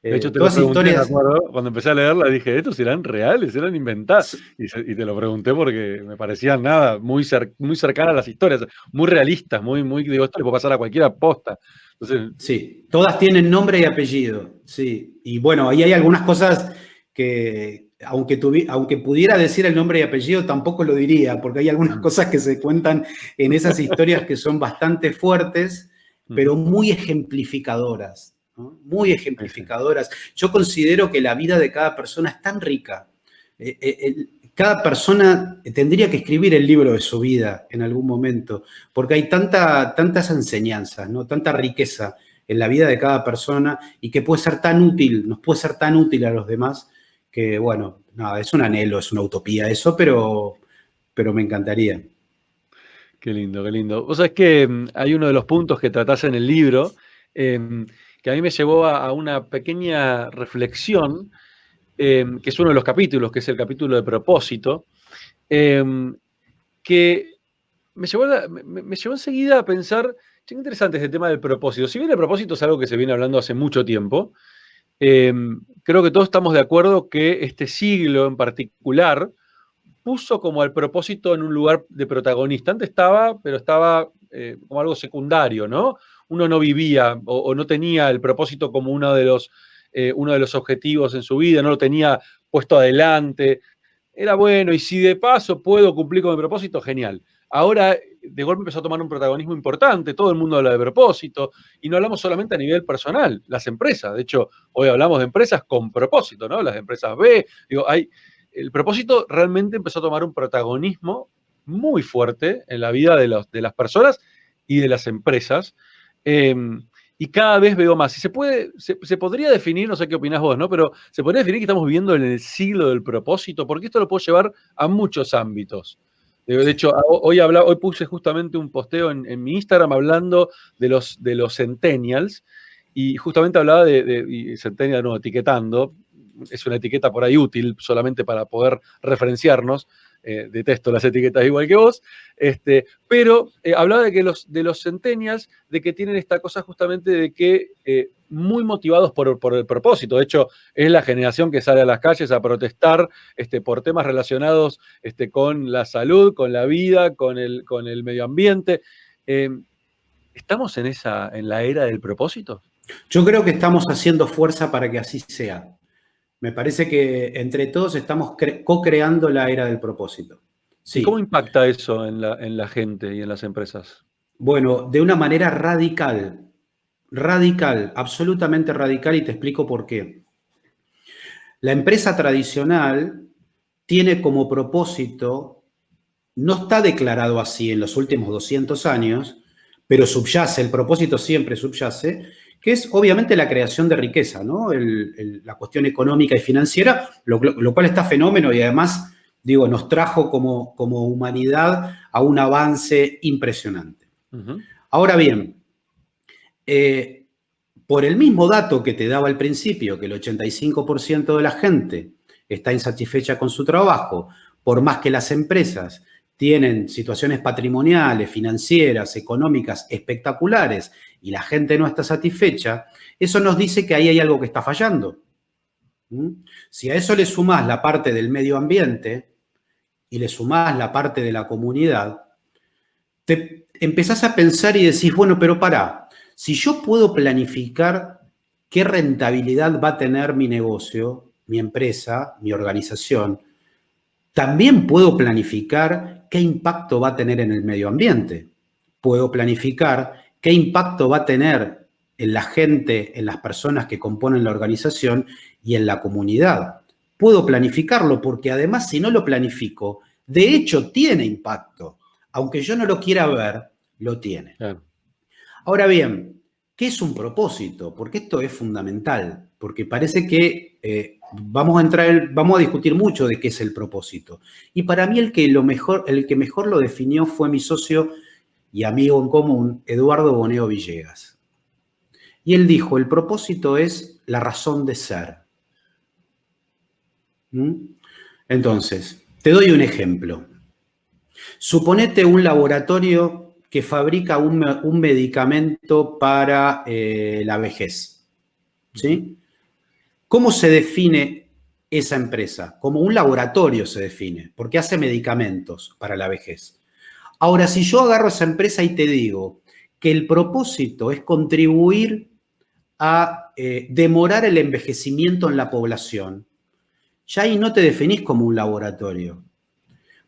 De hecho, te lo Todas pregunté, me historias, acuerdo, cuando empecé a leerla, dije, ¿estos serán reales? ¿Serán inventadas? Y te lo pregunté porque me parecían nada, muy cercanas a las historias, muy realistas, digo, esto le puede pasar a cualquiera posta. Entonces, sí, todas tienen nombre y apellido, sí. Y bueno, ahí hay algunas cosas que, aunque pudiera decir el nombre y apellido, tampoco lo diría, porque hay algunas mm, cosas que se cuentan en esas historias que son bastante fuertes, pero ujú, muy ejemplificadoras, ¿no? Muy sí, sí. ejemplificadoras. Yo considero que la vida de cada persona es tan rica. Cada persona tendría que escribir el libro de su vida en algún momento, porque hay tantas enseñanzas, ¿no? Tanta riqueza en la vida de cada persona y que puede ser tan útil, nos puede ser tan útil a los demás, que bueno, nada, es un anhelo, es una utopía eso, pero me encantaría. Qué lindo, qué lindo. Vos sabés que hay uno de los puntos que tratás en el libro que a mí me llevó a una pequeña reflexión, que es uno de los capítulos, que es el capítulo de propósito, em, que me llevó enseguida a pensar, qué interesante este tema del propósito. Si bien el propósito es algo que se viene hablando hace mucho tiempo, eh, creo que todos estamos de acuerdo que este siglo en particular puso como el propósito en un lugar de protagonista. Antes estaba, pero estaba como algo secundario, ¿no? Uno no vivía o no tenía el propósito como uno de los objetivos en su vida, no lo tenía puesto adelante. Era bueno, y si de paso puedo cumplir con mi propósito, genial. Ahora, de golpe empezó a tomar un protagonismo importante, todo el mundo habla de propósito, y no hablamos solamente a nivel personal, las empresas, de hecho, hoy hablamos de empresas con propósito, ¿no? Las empresas B, digo, el propósito realmente empezó a tomar un protagonismo muy fuerte en la vida de las personas y de las empresas, eh, y cada vez veo más. Y se podría definir, no sé qué opinás vos, ¿no? Pero se podría definir que estamos viviendo en el siglo del propósito, porque esto lo puedo llevar a muchos ámbitos. De hecho, hoy puse justamente un posteo en mi Instagram hablando de los centennials, y justamente hablaba y centennial, no, etiquetando, es una etiqueta por ahí útil solamente para poder referenciarnos. Detesto las etiquetas igual que vos, pero hablaba de los centennials, de que tienen esta cosa justamente de que muy motivados por el propósito. De hecho, es la generación que sale a las calles a protestar por temas relacionados con la salud, con la vida, con el medio ambiente. ¿Estamos en la era del propósito? Yo creo que estamos haciendo fuerza para que así sea. Me parece que entre todos estamos co-creando la era del propósito. ¿Y cómo Sí. impacta eso en la gente y en las empresas? Bueno, de una manera radical, radical, absolutamente radical, y te explico por qué. La empresa tradicional tiene como propósito, no está declarado así en los últimos 200 años, pero subyace, el propósito siempre subyace, que es obviamente la creación de riqueza, ¿no? La cuestión económica y financiera, lo cual está fenómeno y además, digo, nos trajo como humanidad a un avance impresionante. Uh-huh. Ahora bien, por el mismo dato que te daba al principio, que el 85% de la gente está insatisfecha con su trabajo, por más que las empresas tienen situaciones patrimoniales, financieras, económicas espectaculares y la gente no está satisfecha, eso nos dice que ahí hay algo que está fallando. Si a eso le sumás la parte del medio ambiente y le sumás la parte de la comunidad, te empezás a pensar y decís, bueno, pero pará, si yo puedo planificar qué rentabilidad va a tener mi negocio, mi empresa, mi organización, también puedo planificar qué impacto va a tener en el medio ambiente. Puedo planificar qué impacto va a tener en la gente, en las personas que componen la organización y en la comunidad. Puedo planificarlo porque además si no lo planifico, de hecho tiene impacto. Aunque yo no lo quiera ver, lo tiene. Claro. Ahora bien, ¿qué es un propósito? Porque esto es fundamental, porque parece que vamos a discutir mucho de qué es el propósito. Y para mí el que mejor lo definió fue mi socio y amigo en común, Eduardo Boneo Villegas. Y él dijo, el propósito es la razón de ser. Entonces, te doy un ejemplo. Suponete un laboratorio que fabrica un medicamento para la vejez. ¿Sí? ¿Cómo se define esa empresa? Como un laboratorio se define, porque hace medicamentos para la vejez. Ahora, si yo agarro esa empresa y te digo que el propósito es contribuir a demorar el envejecimiento en la población, ya ahí no te definís como un laboratorio,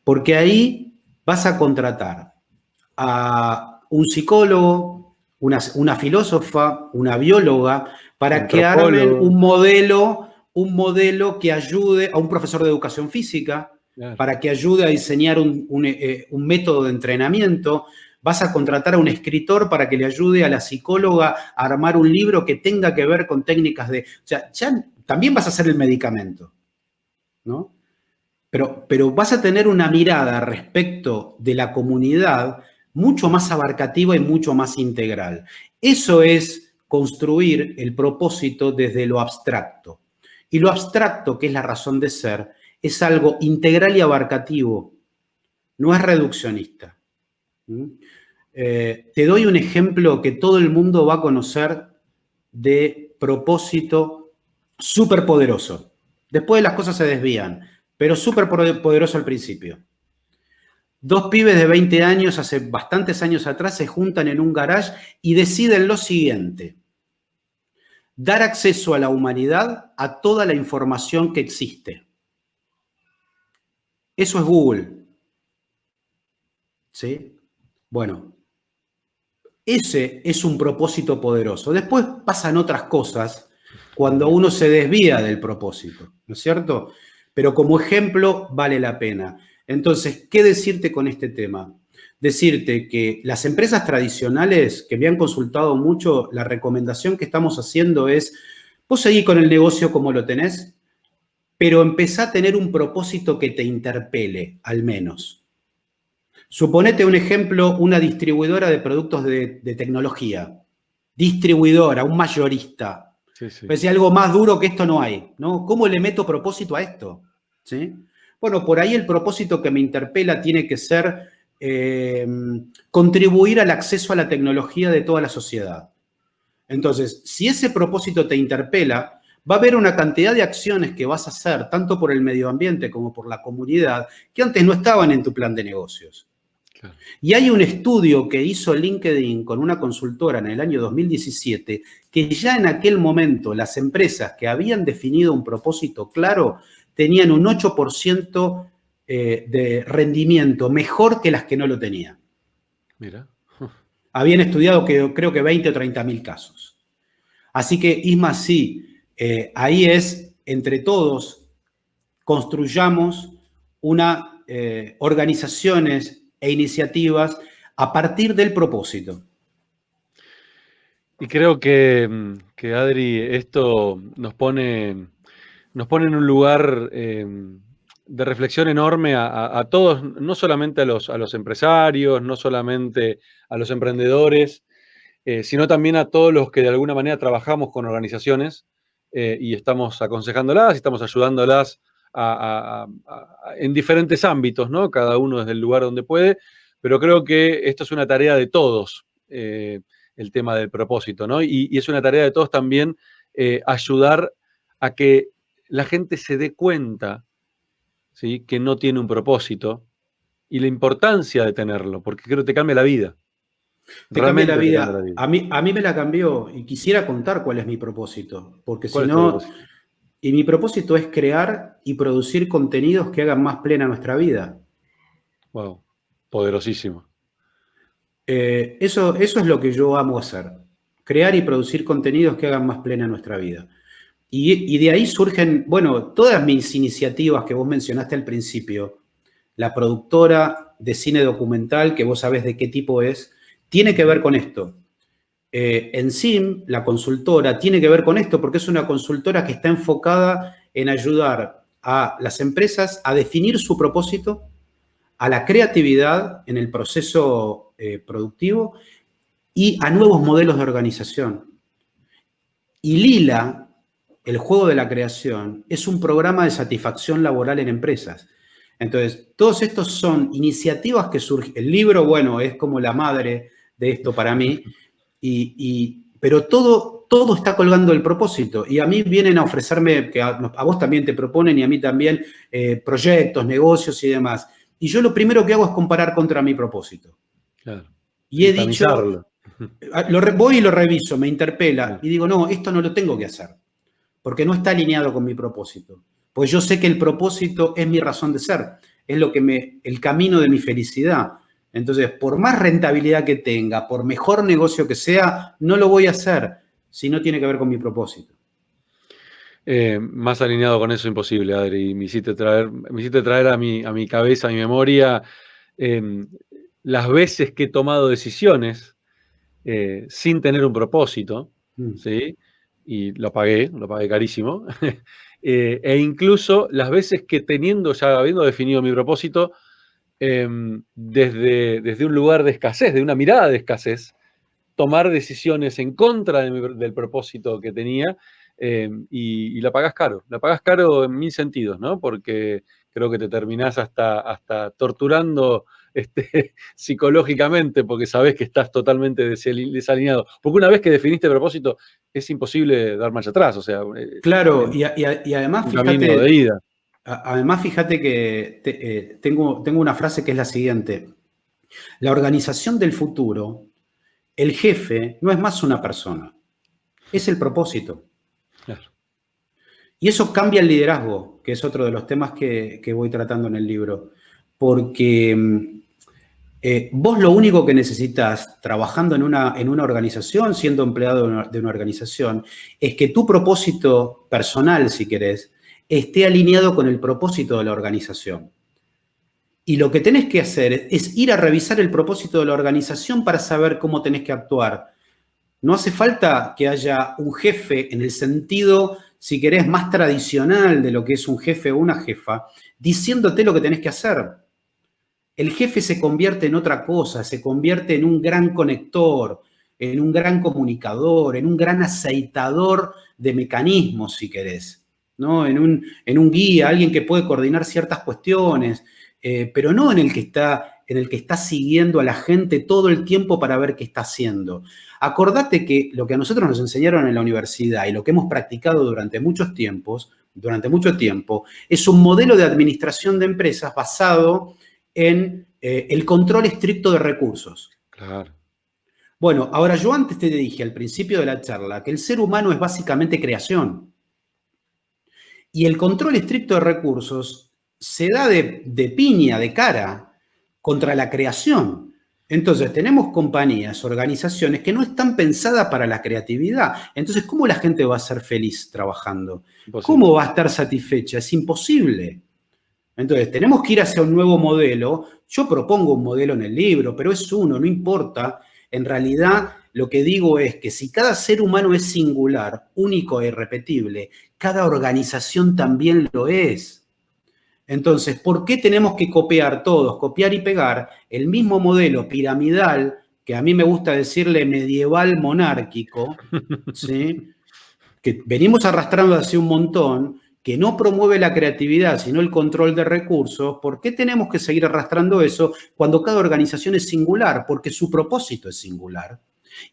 porque ahí vas a contratar a un psicólogo, una filósofa, una bióloga, para que armen un modelo que ayude a un profesor de educación física, Claro. para que ayude a diseñar un método de entrenamiento. Vas a contratar a un escritor para que le ayude a la psicóloga a armar un libro que tenga que ver con técnicas de... O sea, ya también vas a hacer el medicamento, ¿no? Pero vas a tener una mirada respecto de la comunidad mucho más abarcativa y mucho más integral. Eso es construir el propósito desde lo abstracto. Y lo abstracto, que es la razón de ser, es algo integral y abarcativo, no es reduccionista. Te doy un ejemplo que todo el mundo va a conocer de propósito superpoderoso. Después las cosas se desvían, pero súper poderoso al principio. Dos pibes de 20 años, hace bastantes años atrás, se juntan en un garage y deciden lo siguiente: dar acceso a la humanidad a toda la información que existe. Eso es Google. ¿Sí? Bueno, ese es un propósito poderoso. Después pasan otras cosas cuando uno se desvía del propósito, ¿no es cierto? Pero como ejemplo vale la pena. Entonces, ¿qué decirte con este tema? Decirte que las empresas tradicionales que me han consultado mucho, la recomendación que estamos haciendo es, vos seguí con el negocio como lo tenés, pero empezá a tener un propósito que te interpele, al menos. Suponete un ejemplo, una distribuidora de productos de tecnología. Distribuidora, un mayorista. Sí, sí. Pues si algo más duro que esto no hay, ¿no? ¿Cómo le meto propósito a esto? ¿Sí? Bueno, por ahí el propósito que me interpela tiene que ser contribuir al acceso a la tecnología de toda la sociedad. Entonces, si ese propósito te interpela, va a haber una cantidad de acciones que vas a hacer, tanto por el medio ambiente como por la comunidad, que antes no estaban en tu plan de negocios. Claro. Y hay un estudio que hizo LinkedIn con una consultora en el año 2017, que ya en aquel momento las empresas que habían definido un propósito claro tenían un 8% de rendimiento mejor que las que no lo tenían. Mira. Habían estudiado creo que 20 o 30 mil casos. Así que, Isma, sí, ahí es, entre todos, construyamos organizaciones e iniciativas a partir del propósito. Y creo que Adri, esto nos pone en un lugar de reflexión enorme a todos, no solamente a los empresarios, no solamente a los emprendedores, sino también a todos los que de alguna manera trabajamos con organizaciones y estamos aconsejándolas y estamos ayudándolas en diferentes ámbitos, ¿no? Cada uno desde el lugar donde puede, pero creo que esto es una tarea de todos, el tema del propósito, ¿no? Y es una tarea de todos también ayudar a que la gente se dé cuenta, ¿sí?, que no tiene un propósito y la importancia de tenerlo, porque creo que te cambia la vida. Te cambia la Realmente te cambia la vida. vida. A mí me la cambió y quisiera contar cuál es mi propósito, porque si ¿Cuál es tu no, propósito? y mi propósito es crear y producir contenidos que hagan más plena nuestra vida. Wow, poderosísimo. Eso es lo que yo amo hacer, crear y producir contenidos que hagan más plena nuestra vida. Y de ahí surgen, bueno, todas mis iniciativas que vos mencionaste al principio, la productora de cine documental, que vos sabés de qué tipo es, tiene que ver con esto. Encim, la consultora, tiene que ver con esto porque es una consultora que está enfocada en ayudar a las empresas a definir su propósito, a la creatividad en el proceso productivo y a nuevos modelos de organización. Y Lila, el juego de la creación, es un programa de satisfacción laboral en empresas. Entonces, todos estos son iniciativas que surgen. El libro, bueno, es como la madre de esto para mí, pero todo está colgando el propósito. Y a mí vienen a ofrecerme, que a vos también te proponen y a mí también, proyectos, negocios y demás. Y yo lo primero que hago es comparar contra mi propósito. Claro. Y Sí, he dicho, tamizarlo. voy y lo reviso, me interpela Claro. y digo, no, esto no lo tengo que hacer, porque no está alineado con mi propósito. Pues yo sé que el propósito es mi razón de ser, es el camino de mi felicidad. Entonces, por más rentabilidad que tenga, por mejor negocio que sea, no lo voy a hacer si no tiene que ver con mi propósito. Más alineado con eso imposible, Adri. Me hiciste traer a mi cabeza, a mi memoria, las veces que he tomado decisiones sin tener un propósito, ¿sí? Y lo pagué carísimo. E incluso las veces que ya habiendo definido mi propósito, desde un lugar de escasez, de una mirada de escasez, tomar decisiones en contra del propósito que tenía, y la pagás caro en mil sentidos, ¿no? Porque creo que te terminás hasta torturando psicológicamente, porque sabés que estás totalmente desalineado. Porque una vez que definiste propósito, es imposible dar marcha atrás, o sea, Claro, y además, un camino de ida. fíjate que tengo una frase que es la siguiente. La organización del futuro, el jefe no es más una persona, es el propósito. Claro. Y eso cambia el liderazgo, que es otro de los temas que voy tratando en el libro. Porque vos lo único que necesitas trabajando en una organización, siendo empleado de una organización, es que tu propósito personal, si querés, esté alineado con el propósito de la organización. Y lo que tenés que hacer es ir a revisar el propósito de la organización para saber cómo tenés que actuar. No hace falta que haya un jefe en el sentido, si querés, más tradicional de lo que es un jefe o una jefa, diciéndote lo que tenés que hacer. el jefe se convierte en otra cosa, se convierte en un gran conector, en un gran comunicador, en un gran aceitador de mecanismos, si querés, ¿no? En un guía, alguien que puede coordinar ciertas cuestiones, pero no en el que está siguiendo a la gente todo el tiempo para ver qué está haciendo. Acordate que lo que a nosotros nos enseñaron en la universidad y lo que hemos practicado durante mucho tiempo, es un modelo de administración de empresas basado en el control estricto de recursos. Claro. Bueno, ahora yo antes te dije al principio de la charla que el ser humano es básicamente creación. Y el control estricto de recursos se da de piña, de cara, contra la creación. Entonces, tenemos compañías, organizaciones que no están pensadas para la creatividad. Entonces, ¿cómo la gente va a ser feliz trabajando? Imposible. ¿Cómo va a estar satisfecha? Es imposible. Entonces, tenemos que ir hacia un nuevo modelo. Yo propongo un modelo en el libro, pero es uno, no importa. En realidad, lo que digo es que si cada ser humano es singular, único e irrepetible, cada organización también lo es. Entonces, ¿por qué tenemos que copiar todos, copiar y pegar el mismo modelo piramidal, que a mí me gusta decirle medieval monárquico, ¿sí? Que venimos arrastrando hace un montón, que no promueve la creatividad, sino el control de recursos? ¿Por qué tenemos que seguir arrastrando eso cuando cada organización es singular? Porque su propósito es singular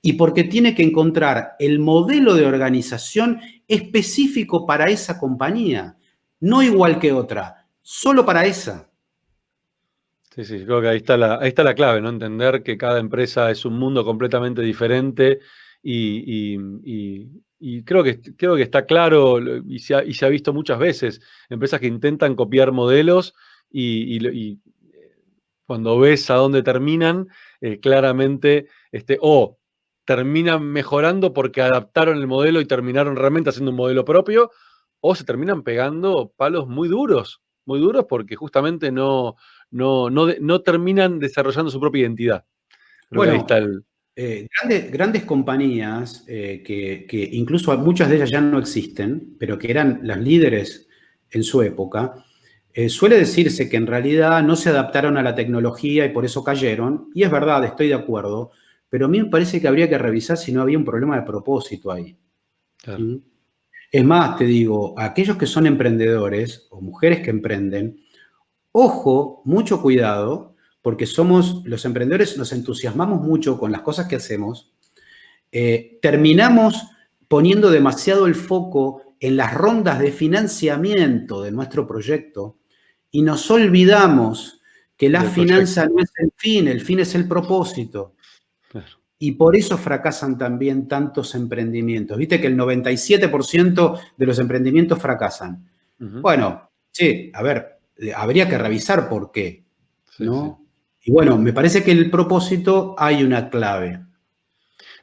y porque tiene que encontrar el modelo de organización específico para esa compañía, no igual que otra, solo para esa. Sí, sí, creo que ahí está la clave, ¿no? Entender que cada empresa es un mundo completamente diferente y creo que está claro y se ha visto muchas veces, empresas que intentan copiar modelos y cuando ves a dónde terminan, claramente, o terminan mejorando porque adaptaron el modelo y terminaron realmente haciendo un modelo propio, o se terminan pegando palos muy duros porque justamente no terminan desarrollando su propia identidad. Creo que ahí Bueno, está el... grandes compañías que incluso muchas de ellas ya no existen, pero que eran las líderes en su época, suele decirse que en realidad no se adaptaron a la tecnología y por eso cayeron, y es verdad, estoy de acuerdo, pero a mí me parece que habría que revisar si no había un problema de propósito ahí. Claro. ¿Mm? Es más, te digo, aquellos que son emprendedores o mujeres que emprenden, ojo, mucho cuidado, porque los emprendedores nos entusiasmamos mucho con las cosas que hacemos, terminamos poniendo demasiado el foco en las rondas de financiamiento de nuestro proyecto y nos olvidamos que la finanza no es el fin es el propósito. Claro. Y por eso fracasan también tantos emprendimientos. Viste que el 97% de los emprendimientos fracasan. Uh-huh. Bueno, sí, a ver, habría que revisar por qué, Sí, ¿no? sí. Y bueno, me parece que el propósito hay una clave.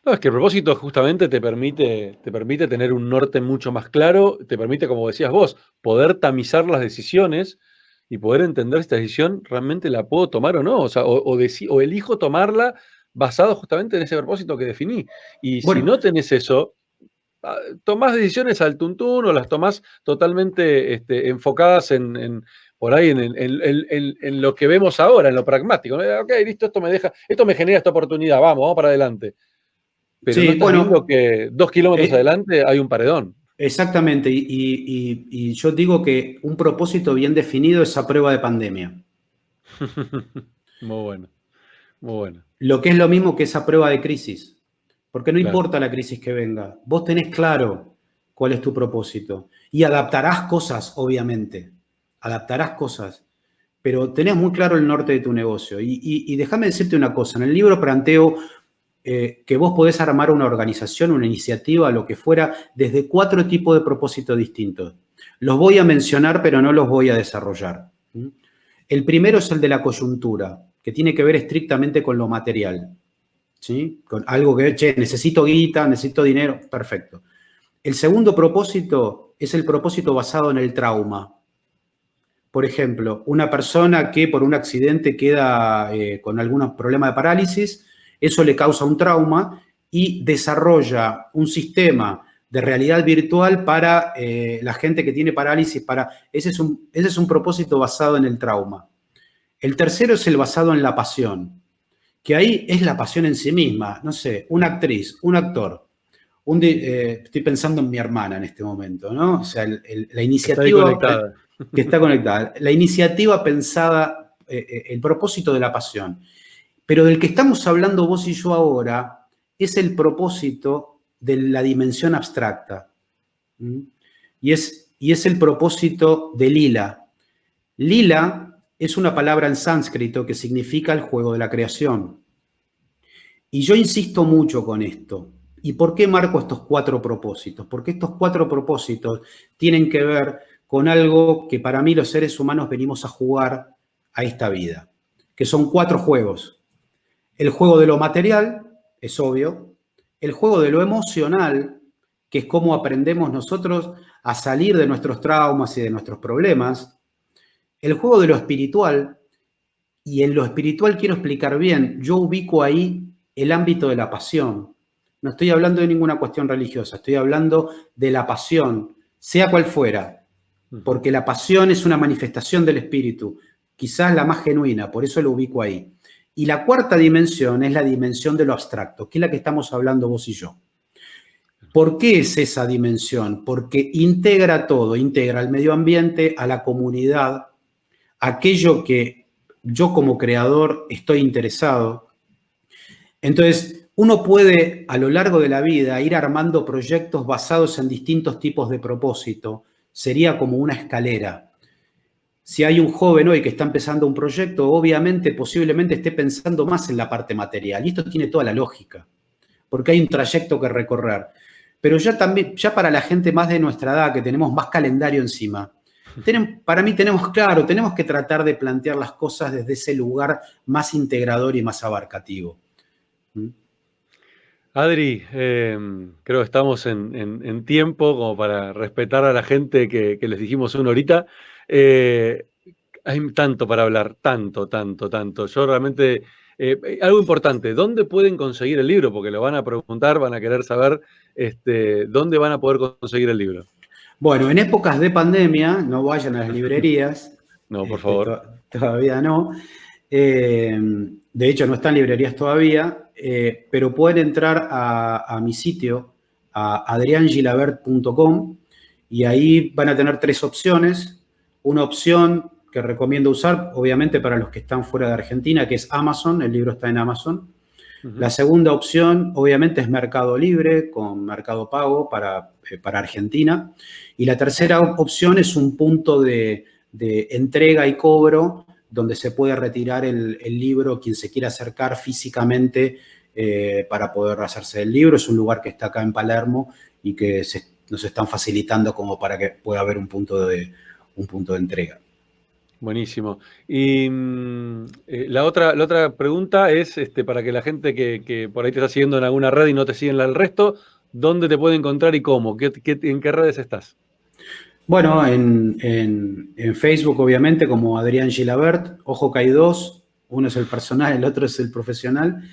No, es que el propósito justamente te permite tener un norte mucho más claro, te permite, como decías vos, poder tamizar las decisiones y poder entender si esta decisión realmente la puedo tomar o no, o sea, o elijo tomarla basado justamente en ese propósito que definí. Y si Bueno, no tenés eso, tomás decisiones al tuntún o las tomás totalmente enfocadas por ahí en lo que vemos ahora, en lo pragmático, ¿no? Ok, listo, esto me genera esta oportunidad, vamos para adelante. Pero no sí, estás viendo bueno, que 2 kilómetros eh, adelante hay un paredón. exactamente. Y yo digo que un propósito bien definido es a prueba de pandemia. Muy bueno, muy bueno. Lo que es lo mismo que esa prueba de crisis. Porque no Claro. importa la crisis que venga, vos tenés claro cuál es tu propósito. Y adaptarás cosas, obviamente. Adaptarás cosas. Pero tenés muy claro el norte de tu negocio. Y déjame decirte una cosa. En el libro planteo que vos podés armar una organización, una iniciativa, lo que fuera, desde 4 tipos de propósitos distintos. Los voy a mencionar, pero no los voy a desarrollar. El primero es el de la coyuntura, que tiene que ver estrictamente con lo material. ¿Sí? Con algo que, necesito guita, necesito dinero, perfecto. El segundo propósito es el propósito basado en el trauma. Por ejemplo, una persona que por un accidente queda con algún problema de parálisis, eso le causa un trauma y desarrolla un sistema de realidad virtual para la gente que tiene parálisis. Ese es un propósito basado en el trauma. El tercero es el basado en la pasión, que ahí es la pasión en sí misma. No sé, una actriz, un actor. Estoy pensando en mi hermana en este momento, ¿no? O sea, la Está ahí iniciativa conectada. que está conectada, la iniciativa pensada, el propósito de la pasión. Pero del que estamos hablando vos y yo ahora es el propósito de la dimensión abstracta. ¿Mm? Y es el propósito de lila. Lila es una palabra en sánscrito que significa el juego de la creación. Y yo insisto mucho con esto. ¿Y por qué marco estos 4 propósitos? Porque estos 4 propósitos tienen que ver con algo que para mí los seres humanos venimos a jugar a esta vida, que son 4 juegos. El juego de lo material, es obvio. El juego de lo emocional, que es cómo aprendemos nosotros a salir de nuestros traumas y de nuestros problemas. El juego de lo espiritual, y en lo espiritual quiero explicar bien, yo ubico ahí el ámbito de la pasión. No estoy hablando de ninguna cuestión religiosa, estoy hablando de la pasión, sea cual fuera, porque la pasión es una manifestación del espíritu, quizás la más genuina, por eso lo ubico ahí. Y la cuarta dimensión es la dimensión de lo abstracto, que es la que estamos hablando vos y yo. ¿Por qué es esa dimensión? Porque integra todo, integra al medio ambiente, a la comunidad, aquello que yo como creador estoy interesado. Entonces, uno puede a lo largo de la vida ir armando proyectos basados en distintos tipos de propósito. Sería como una escalera. Si hay un joven hoy que está empezando un proyecto, obviamente, posiblemente esté pensando más en la parte material. Y esto tiene toda la lógica, porque hay un trayecto que recorrer. Pero ya para la gente más de nuestra edad, que tenemos más calendario encima, para mí tenemos que tratar de plantear las cosas desde ese lugar más integrador y más abarcativo. Adri, creo que estamos en tiempo como para respetar a la gente que les dijimos una horita. Hay tanto para hablar, tanto. Yo realmente, algo importante, ¿dónde pueden conseguir el libro? Porque lo van a preguntar, van a querer saber dónde van a poder conseguir el libro. Bueno, en épocas de pandemia, no vayan a las librerías. No, por favor. Todavía no. De hecho, no están en librerías todavía, pero pueden entrar a mi sitio, a adriangilabert.com, y ahí van a tener 3 opciones. Una opción que recomiendo usar, obviamente, para los que están fuera de Argentina, que es Amazon. El libro está en Amazon. La segunda opción, obviamente, es Mercado Libre, con Mercado Pago para Argentina. Y la tercera opción es un punto de entrega y cobro, donde se puede retirar el libro quien se quiera acercar físicamente para poder hacerse el libro. Es un lugar que está acá en Palermo y que nos están facilitando como para que pueda haber un punto de entrega. Buenísimo. Y la otra pregunta es, para que la gente que por ahí te está siguiendo en alguna red y no te siguen el resto, ¿dónde te puede encontrar y cómo? ¿En qué redes estás? Bueno, en Facebook, obviamente, como Adrián Gilabert. Ojo que hay 2, uno es el personal, el otro es el profesional.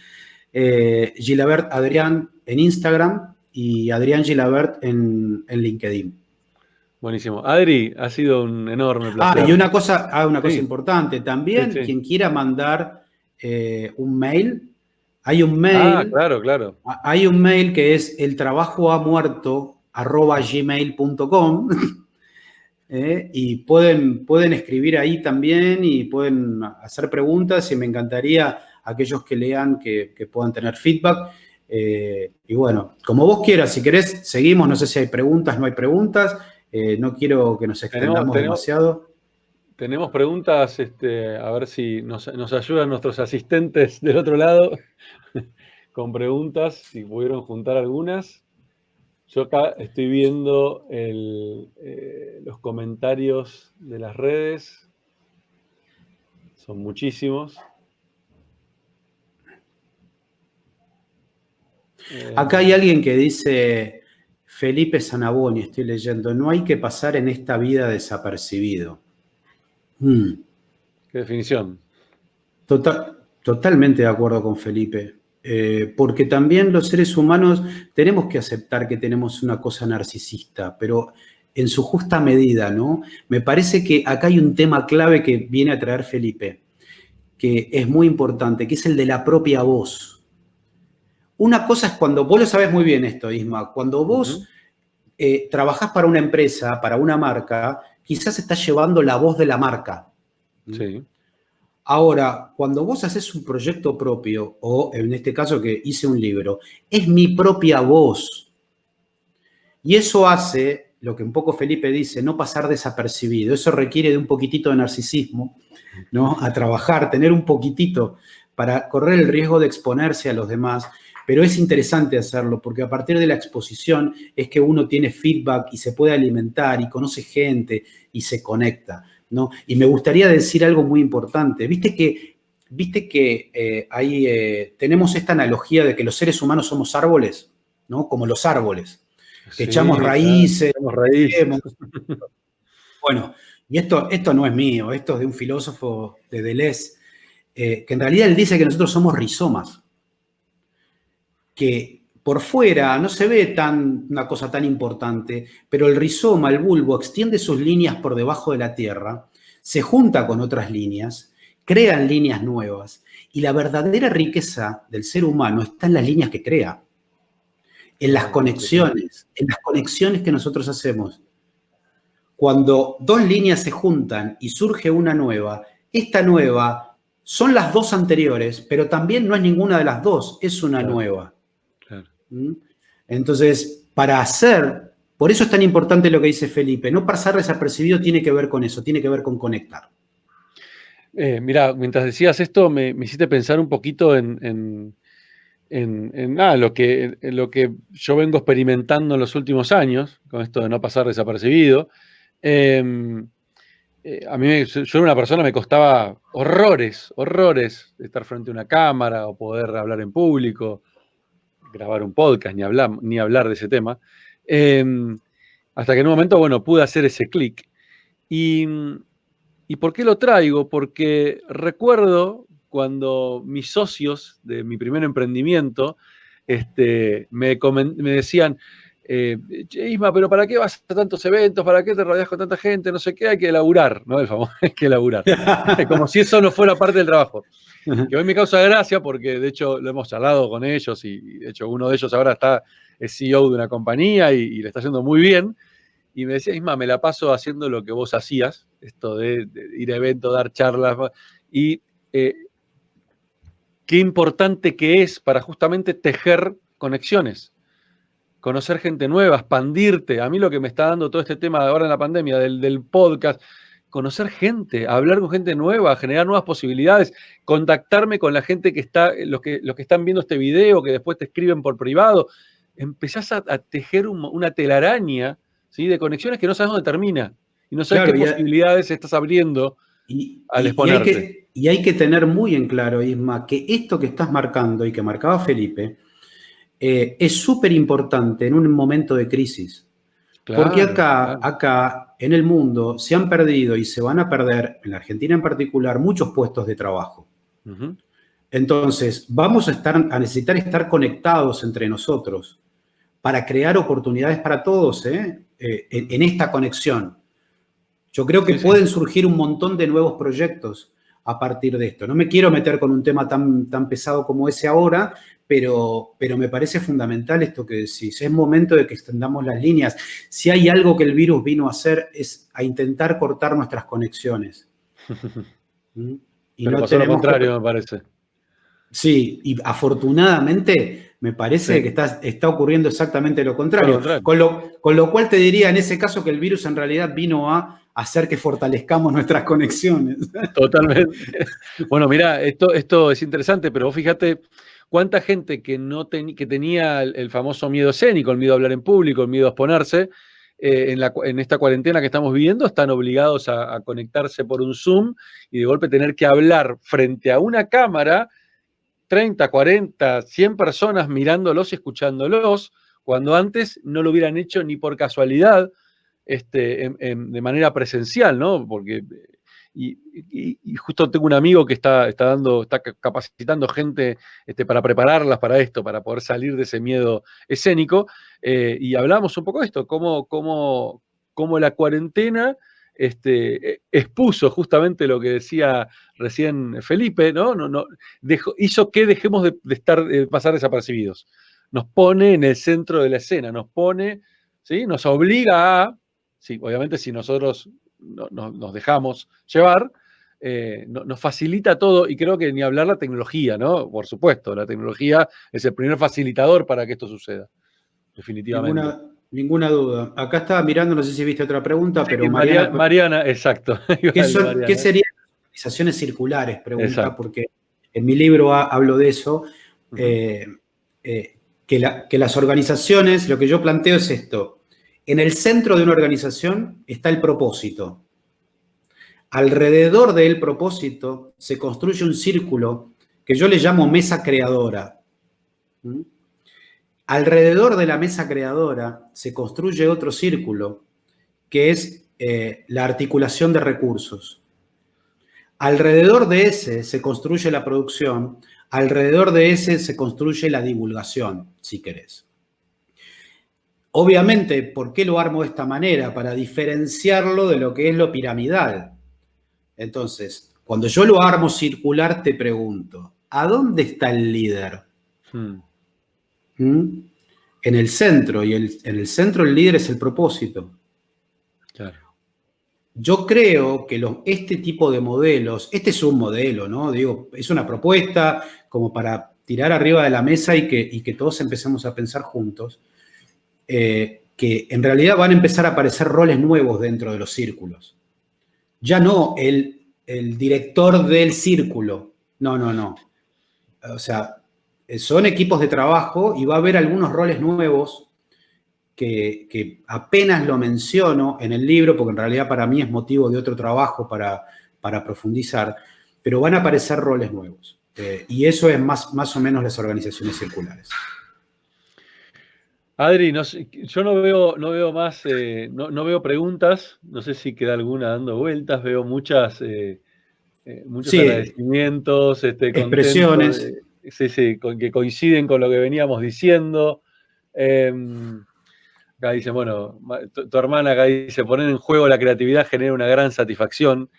Gilabert Adrián en Instagram y Adrián Gilabert en LinkedIn. Buenísimo. Adri, ha sido un enorme placer. Y una cosa Sí. importante. También, Sí. quien quiera mandar un mail, hay un mail. Claro. Hay un mail que es eltrabajohamuerto@gmail.com. Y pueden escribir ahí también y pueden hacer preguntas, y me encantaría aquellos que lean que puedan tener feedback. Y bueno, como vos quieras, si querés, seguimos. No sé si hay preguntas, no hay preguntas. No quiero que nos extendamos demasiado. Tenemos preguntas, a ver si nos ayudan nuestros asistentes del otro lado con preguntas, si pudieron juntar algunas. Yo acá estoy viendo los comentarios de las redes. Son muchísimos. Acá hay alguien que dice, Felipe Sanaboni, estoy leyendo, no hay que pasar en esta vida desapercibido. ¿Qué definición? Totalmente de acuerdo con Felipe. Porque también los seres humanos tenemos que aceptar que tenemos una cosa narcisista, pero en su justa medida, ¿no? Me parece que acá hay un tema clave que viene a traer Felipe. que es muy importante, que es el de la propia voz. Una cosa es cuando, vos lo sabés muy bien esto, Isma, cuando vos trabajás para una empresa, para una marca, quizás estás llevando la voz de la marca. Sí. Ahora, cuando vos haces un proyecto propio, o en este caso que hice un libro, es mi propia voz. Y eso hace, lo que un poco Felipe dice, no pasar desapercibido. Eso requiere de un poquitito de narcisismo, ¿no? A trabajar, tener un poquitito para correr el riesgo de exponerse a los demás. Pero es interesante hacerlo porque a partir de la exposición es que uno tiene feedback y se puede alimentar y conoce gente y se conecta, ¿no? Y me gustaría decir algo muy importante. Viste que tenemos esta analogía de que los seres humanos somos árboles, ¿no? Como los árboles, que echamos Sí, claro, raíces, somos raíces. bueno, y esto no es mío, esto es de un filósofo de Deleuze, que en realidad él dice que nosotros somos rizomas, que por fuera no se ve una cosa tan importante, pero el rizoma, el bulbo, extiende sus líneas por debajo de la tierra, se junta con otras líneas, crean líneas nuevas, y la verdadera riqueza del ser humano está en las líneas que crea, en las conexiones que nosotros hacemos. Cuando dos líneas se juntan y surge una nueva, esta nueva son las dos anteriores, pero también no es ninguna de las dos, es una nueva. Claro. Entonces, por eso es tan importante lo que dice Felipe, no pasar desapercibido tiene que ver con eso, tiene que ver con conectar. Mirá, mientras decías esto, me hiciste pensar un poquito en lo que yo vengo experimentando en los últimos años, con esto de no pasar desapercibido. A mí, yo era una persona, me costaba horrores estar frente a una cámara o poder hablar en público, grabar un podcast, ni hablar de ese tema. Hasta que en un momento, bueno, pude hacer ese clic. Y, ¿Y por qué lo traigo? Porque recuerdo cuando mis socios de mi primer emprendimiento me decían, "Che, Isma, pero ¿para qué vas a tantos eventos? ¿Para qué te rodeas con tanta gente? No sé qué, hay que laburar", ¿no? El famoso, hay que laburar. Como si eso no fuera parte del trabajo. Que hoy me causa gracia porque de hecho lo hemos charlado con ellos y de hecho uno de ellos ahora es CEO de una compañía y le está yendo muy bien. Y me decía, Isma, me la paso haciendo lo que vos hacías, esto de ir a eventos, dar charlas, y qué importante que es para justamente tejer conexiones, conocer gente nueva, expandirte. A mí lo que me está dando todo este tema de ahora en la pandemia, del podcast, conocer gente, hablar con gente nueva, generar nuevas posibilidades, contactarme con la gente que está, los que están viendo este video, que después te escriben por privado. Empezás a tejer una telaraña, ¿sí?, de conexiones que no sabes dónde termina y no sabes Claro, qué posibilidades estás abriendo al exponerte. y hay que tener muy en claro, Isma, que esto que estás marcando y que marcaba Felipe, es súper importante en un momento de crisis. Porque Claro, claro. acá en el mundo se han perdido y se van a perder, en la Argentina en particular, muchos puestos de trabajo. Uh-huh. Entonces, vamos a necesitar estar conectados entre nosotros para crear oportunidades para todos, en esta conexión. Yo creo que Sí, sí. pueden surgir un montón de nuevos proyectos a partir de esto. No me quiero meter con un tema tan pesado como ese ahora, pero me parece fundamental esto que decís. Es momento de que extendamos las líneas. Si hay algo que el virus vino a hacer es a intentar cortar nuestras conexiones. Y Pero no pasó lo tenemos que... contrario, me parece. Sí, y afortunadamente me parece Sí, que está ocurriendo exactamente lo todo lo contrario. contrario. Con lo cual te diría en ese caso que el virus en realidad vino a hacer que fortalezcamos nuestras conexiones. Totalmente. Bueno, mira, esto es interesante, pero vos fíjate cuánta gente que, no que tenía el famoso miedo escénico, el miedo a hablar en público, el miedo a exponerse, en esta cuarentena que estamos viviendo, están obligados a conectarse por un Zoom y de golpe tener que hablar frente a una cámara, 30, 40, 100 personas mirándolos y escuchándolos, cuando antes no lo hubieran hecho ni por casualidad, de manera presencial, ¿no? Porque, y justo tengo un amigo que está capacitando gente para prepararlas para esto, para poder salir de ese miedo escénico, y hablamos un poco de esto, cómo la cuarentena expuso justamente lo que decía recién Felipe, ¿no? Hizo que dejemos de pasar desapercibidos. Nos pone en el centro de la escena, ¿sí? Nos obliga a, sí, obviamente si nosotros nos dejamos llevar, nos facilita todo, y creo que ni hablar la tecnología, ¿no? Por supuesto, la tecnología es el primer facilitador para que esto suceda, definitivamente. Ninguna duda. Acá estaba mirando, no sé si viste otra pregunta, Sí, pero Mariana, Mariana, exacto. Igual de ¿qué Mariana. serían las organizaciones circulares? Pregunta, Exacto. porque en mi libro hablo de eso. Ujú. eh, que las organizaciones, lo que yo planteo es esto. En el centro de una organización está el propósito. Alrededor del propósito se construye un círculo que yo le llamo mesa creadora. ¿Mm? Alrededor de la mesa creadora se construye otro círculo que es la articulación de recursos. Alrededor de ese se construye la producción, alrededor de ese se construye la divulgación, si querés. Obviamente, ¿por qué lo armo de esta manera? Para diferenciarlo de lo que es lo piramidal. Entonces, cuando yo lo armo circular, te pregunto, ¿a dónde está el líder? Hmm. ¿Mm? En el centro, y en el centro el líder es el propósito. Claro. Yo creo que este tipo de modelos, este es un modelo, ¿no? Digo, es una propuesta como para tirar arriba de la mesa y que todos empecemos a pensar juntos, que en realidad van a empezar a aparecer roles nuevos dentro de los círculos. Ya no el director del círculo, no, no, no. O sea, son equipos de trabajo y va a haber algunos roles nuevos que apenas lo menciono en el libro, porque en realidad para mí es motivo de otro trabajo para profundizar, pero van a aparecer roles nuevos. Y eso es más o menos las organizaciones circulares. Adri, yo no veo más, no veo preguntas, no sé si queda alguna dando vueltas, veo muchos Sí, agradecimientos, contento, expresiones. sí, sí, que coinciden con lo que veníamos diciendo. Eh, Acá dice, bueno, tu hermana acá dice, poner en juego la creatividad genera una gran satisfacción,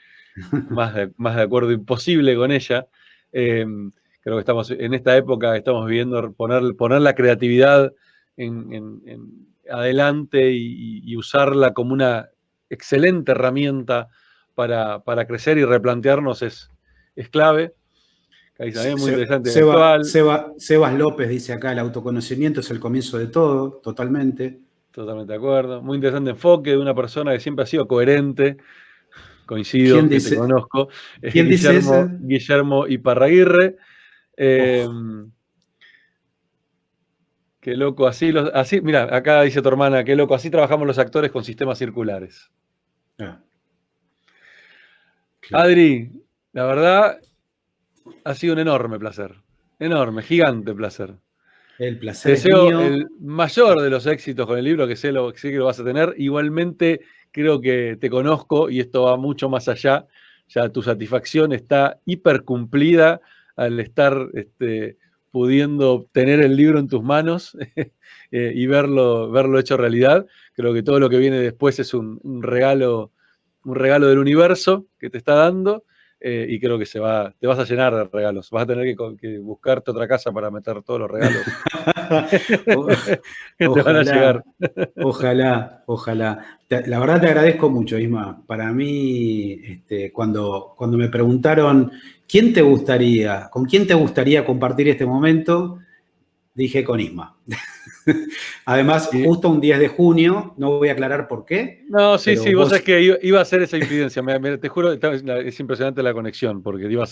más de acuerdo imposible con ella. Eh, Creo que estamos en esta época, estamos viviendo poner la creatividad adelante y usarla como una excelente herramienta para crecer y replantearnos es clave. Acá dice, también muy interesante y actual. Sebas López dice acá, el autoconocimiento es el comienzo de todo, totalmente. Totalmente de acuerdo. Muy interesante enfoque de una persona que siempre ha sido coherente. Coincido, ¿Quién que te dice, conozco. quién dice eso? Guillermo Iparraguirre. Eh, Oh, Qué loco, así, mira, acá dice tu hermana, qué loco, así trabajamos los actores con sistemas circulares. ah, claro. Adri, la verdad, ha sido un enorme placer. Enorme, gigante placer. El Te placer es deseo mío. el mayor de los éxitos con el libro, que sé que lo vas a tener. Igualmente, creo que te conozco y esto va mucho más allá. Ya tu satisfacción está hiper cumplida al estar pudiendo tener el libro en tus manos y verlo hecho realidad. Creo que todo lo que viene después es un regalo del universo que te está dando. Y creo que te vas a llenar de regalos. Vas a tener que buscarte otra casa para meter todos los regalos O- que te van a llegar. Ojalá, ojalá. La verdad te agradezco mucho, Isma. Para mí, cuando me preguntaron con quién te gustaría compartir este momento, dije con Isma. Además, Y- justo un 10 de junio, no voy a aclarar por qué, no, sí, pero sí, vos sabés vos, que iba a hacer esa infidencia. Te juro, es impresionante la conexión, porque iba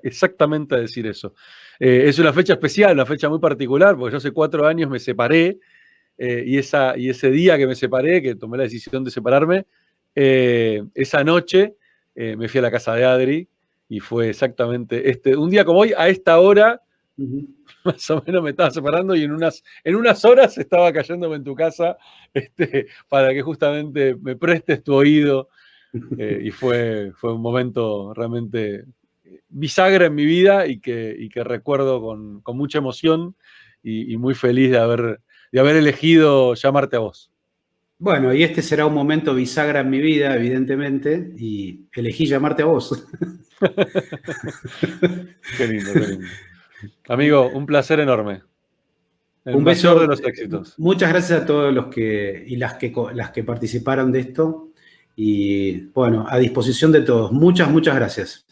exactamente a decir eso. Es una fecha especial, una fecha muy particular, porque yo hace 4 años me separé, y ese día que me separé, que tomé la decisión de separarme, esa noche me fui a la casa de Adri y fue exactamente un día como hoy, a esta hora, ujú. más o menos me estaba separando y en unas horas estaba cayéndome en tu casa para que justamente me prestes tu oído, y fue un momento realmente bisagra en mi vida y que recuerdo con mucha emoción y muy feliz de haber elegido llamarte a vos. Bueno, y este será un momento bisagra en mi vida, evidentemente, y elegí llamarte a vos. Qué lindo, qué lindo. Amigo, un placer enorme. El Un mayor de beso. los éxitos. Muchas gracias a todos los que y las que participaron de esto. Y bueno, a disposición de todos. Muchas gracias.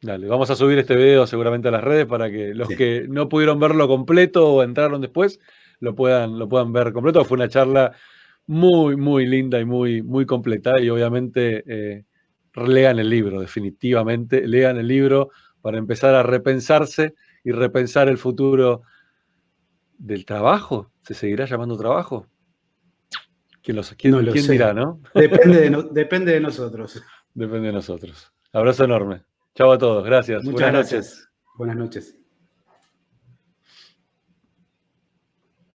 Dale, vamos a subir este video seguramente a las redes para que los Sí. que no pudieron verlo completo o entraron después lo puedan ver completo. Fue una charla muy, muy linda y muy, muy completa. Y obviamente lean el libro, definitivamente. Lean el libro para empezar a repensarse y repensar el futuro del trabajo. ¿Se seguirá llamando trabajo? No lo Quién dirá, sé. no? Depende de nosotros. Depende de nosotros. Abrazo enorme. Chao a todos. Gracias. Muchas Buenas noches. gracias. Buenas noches.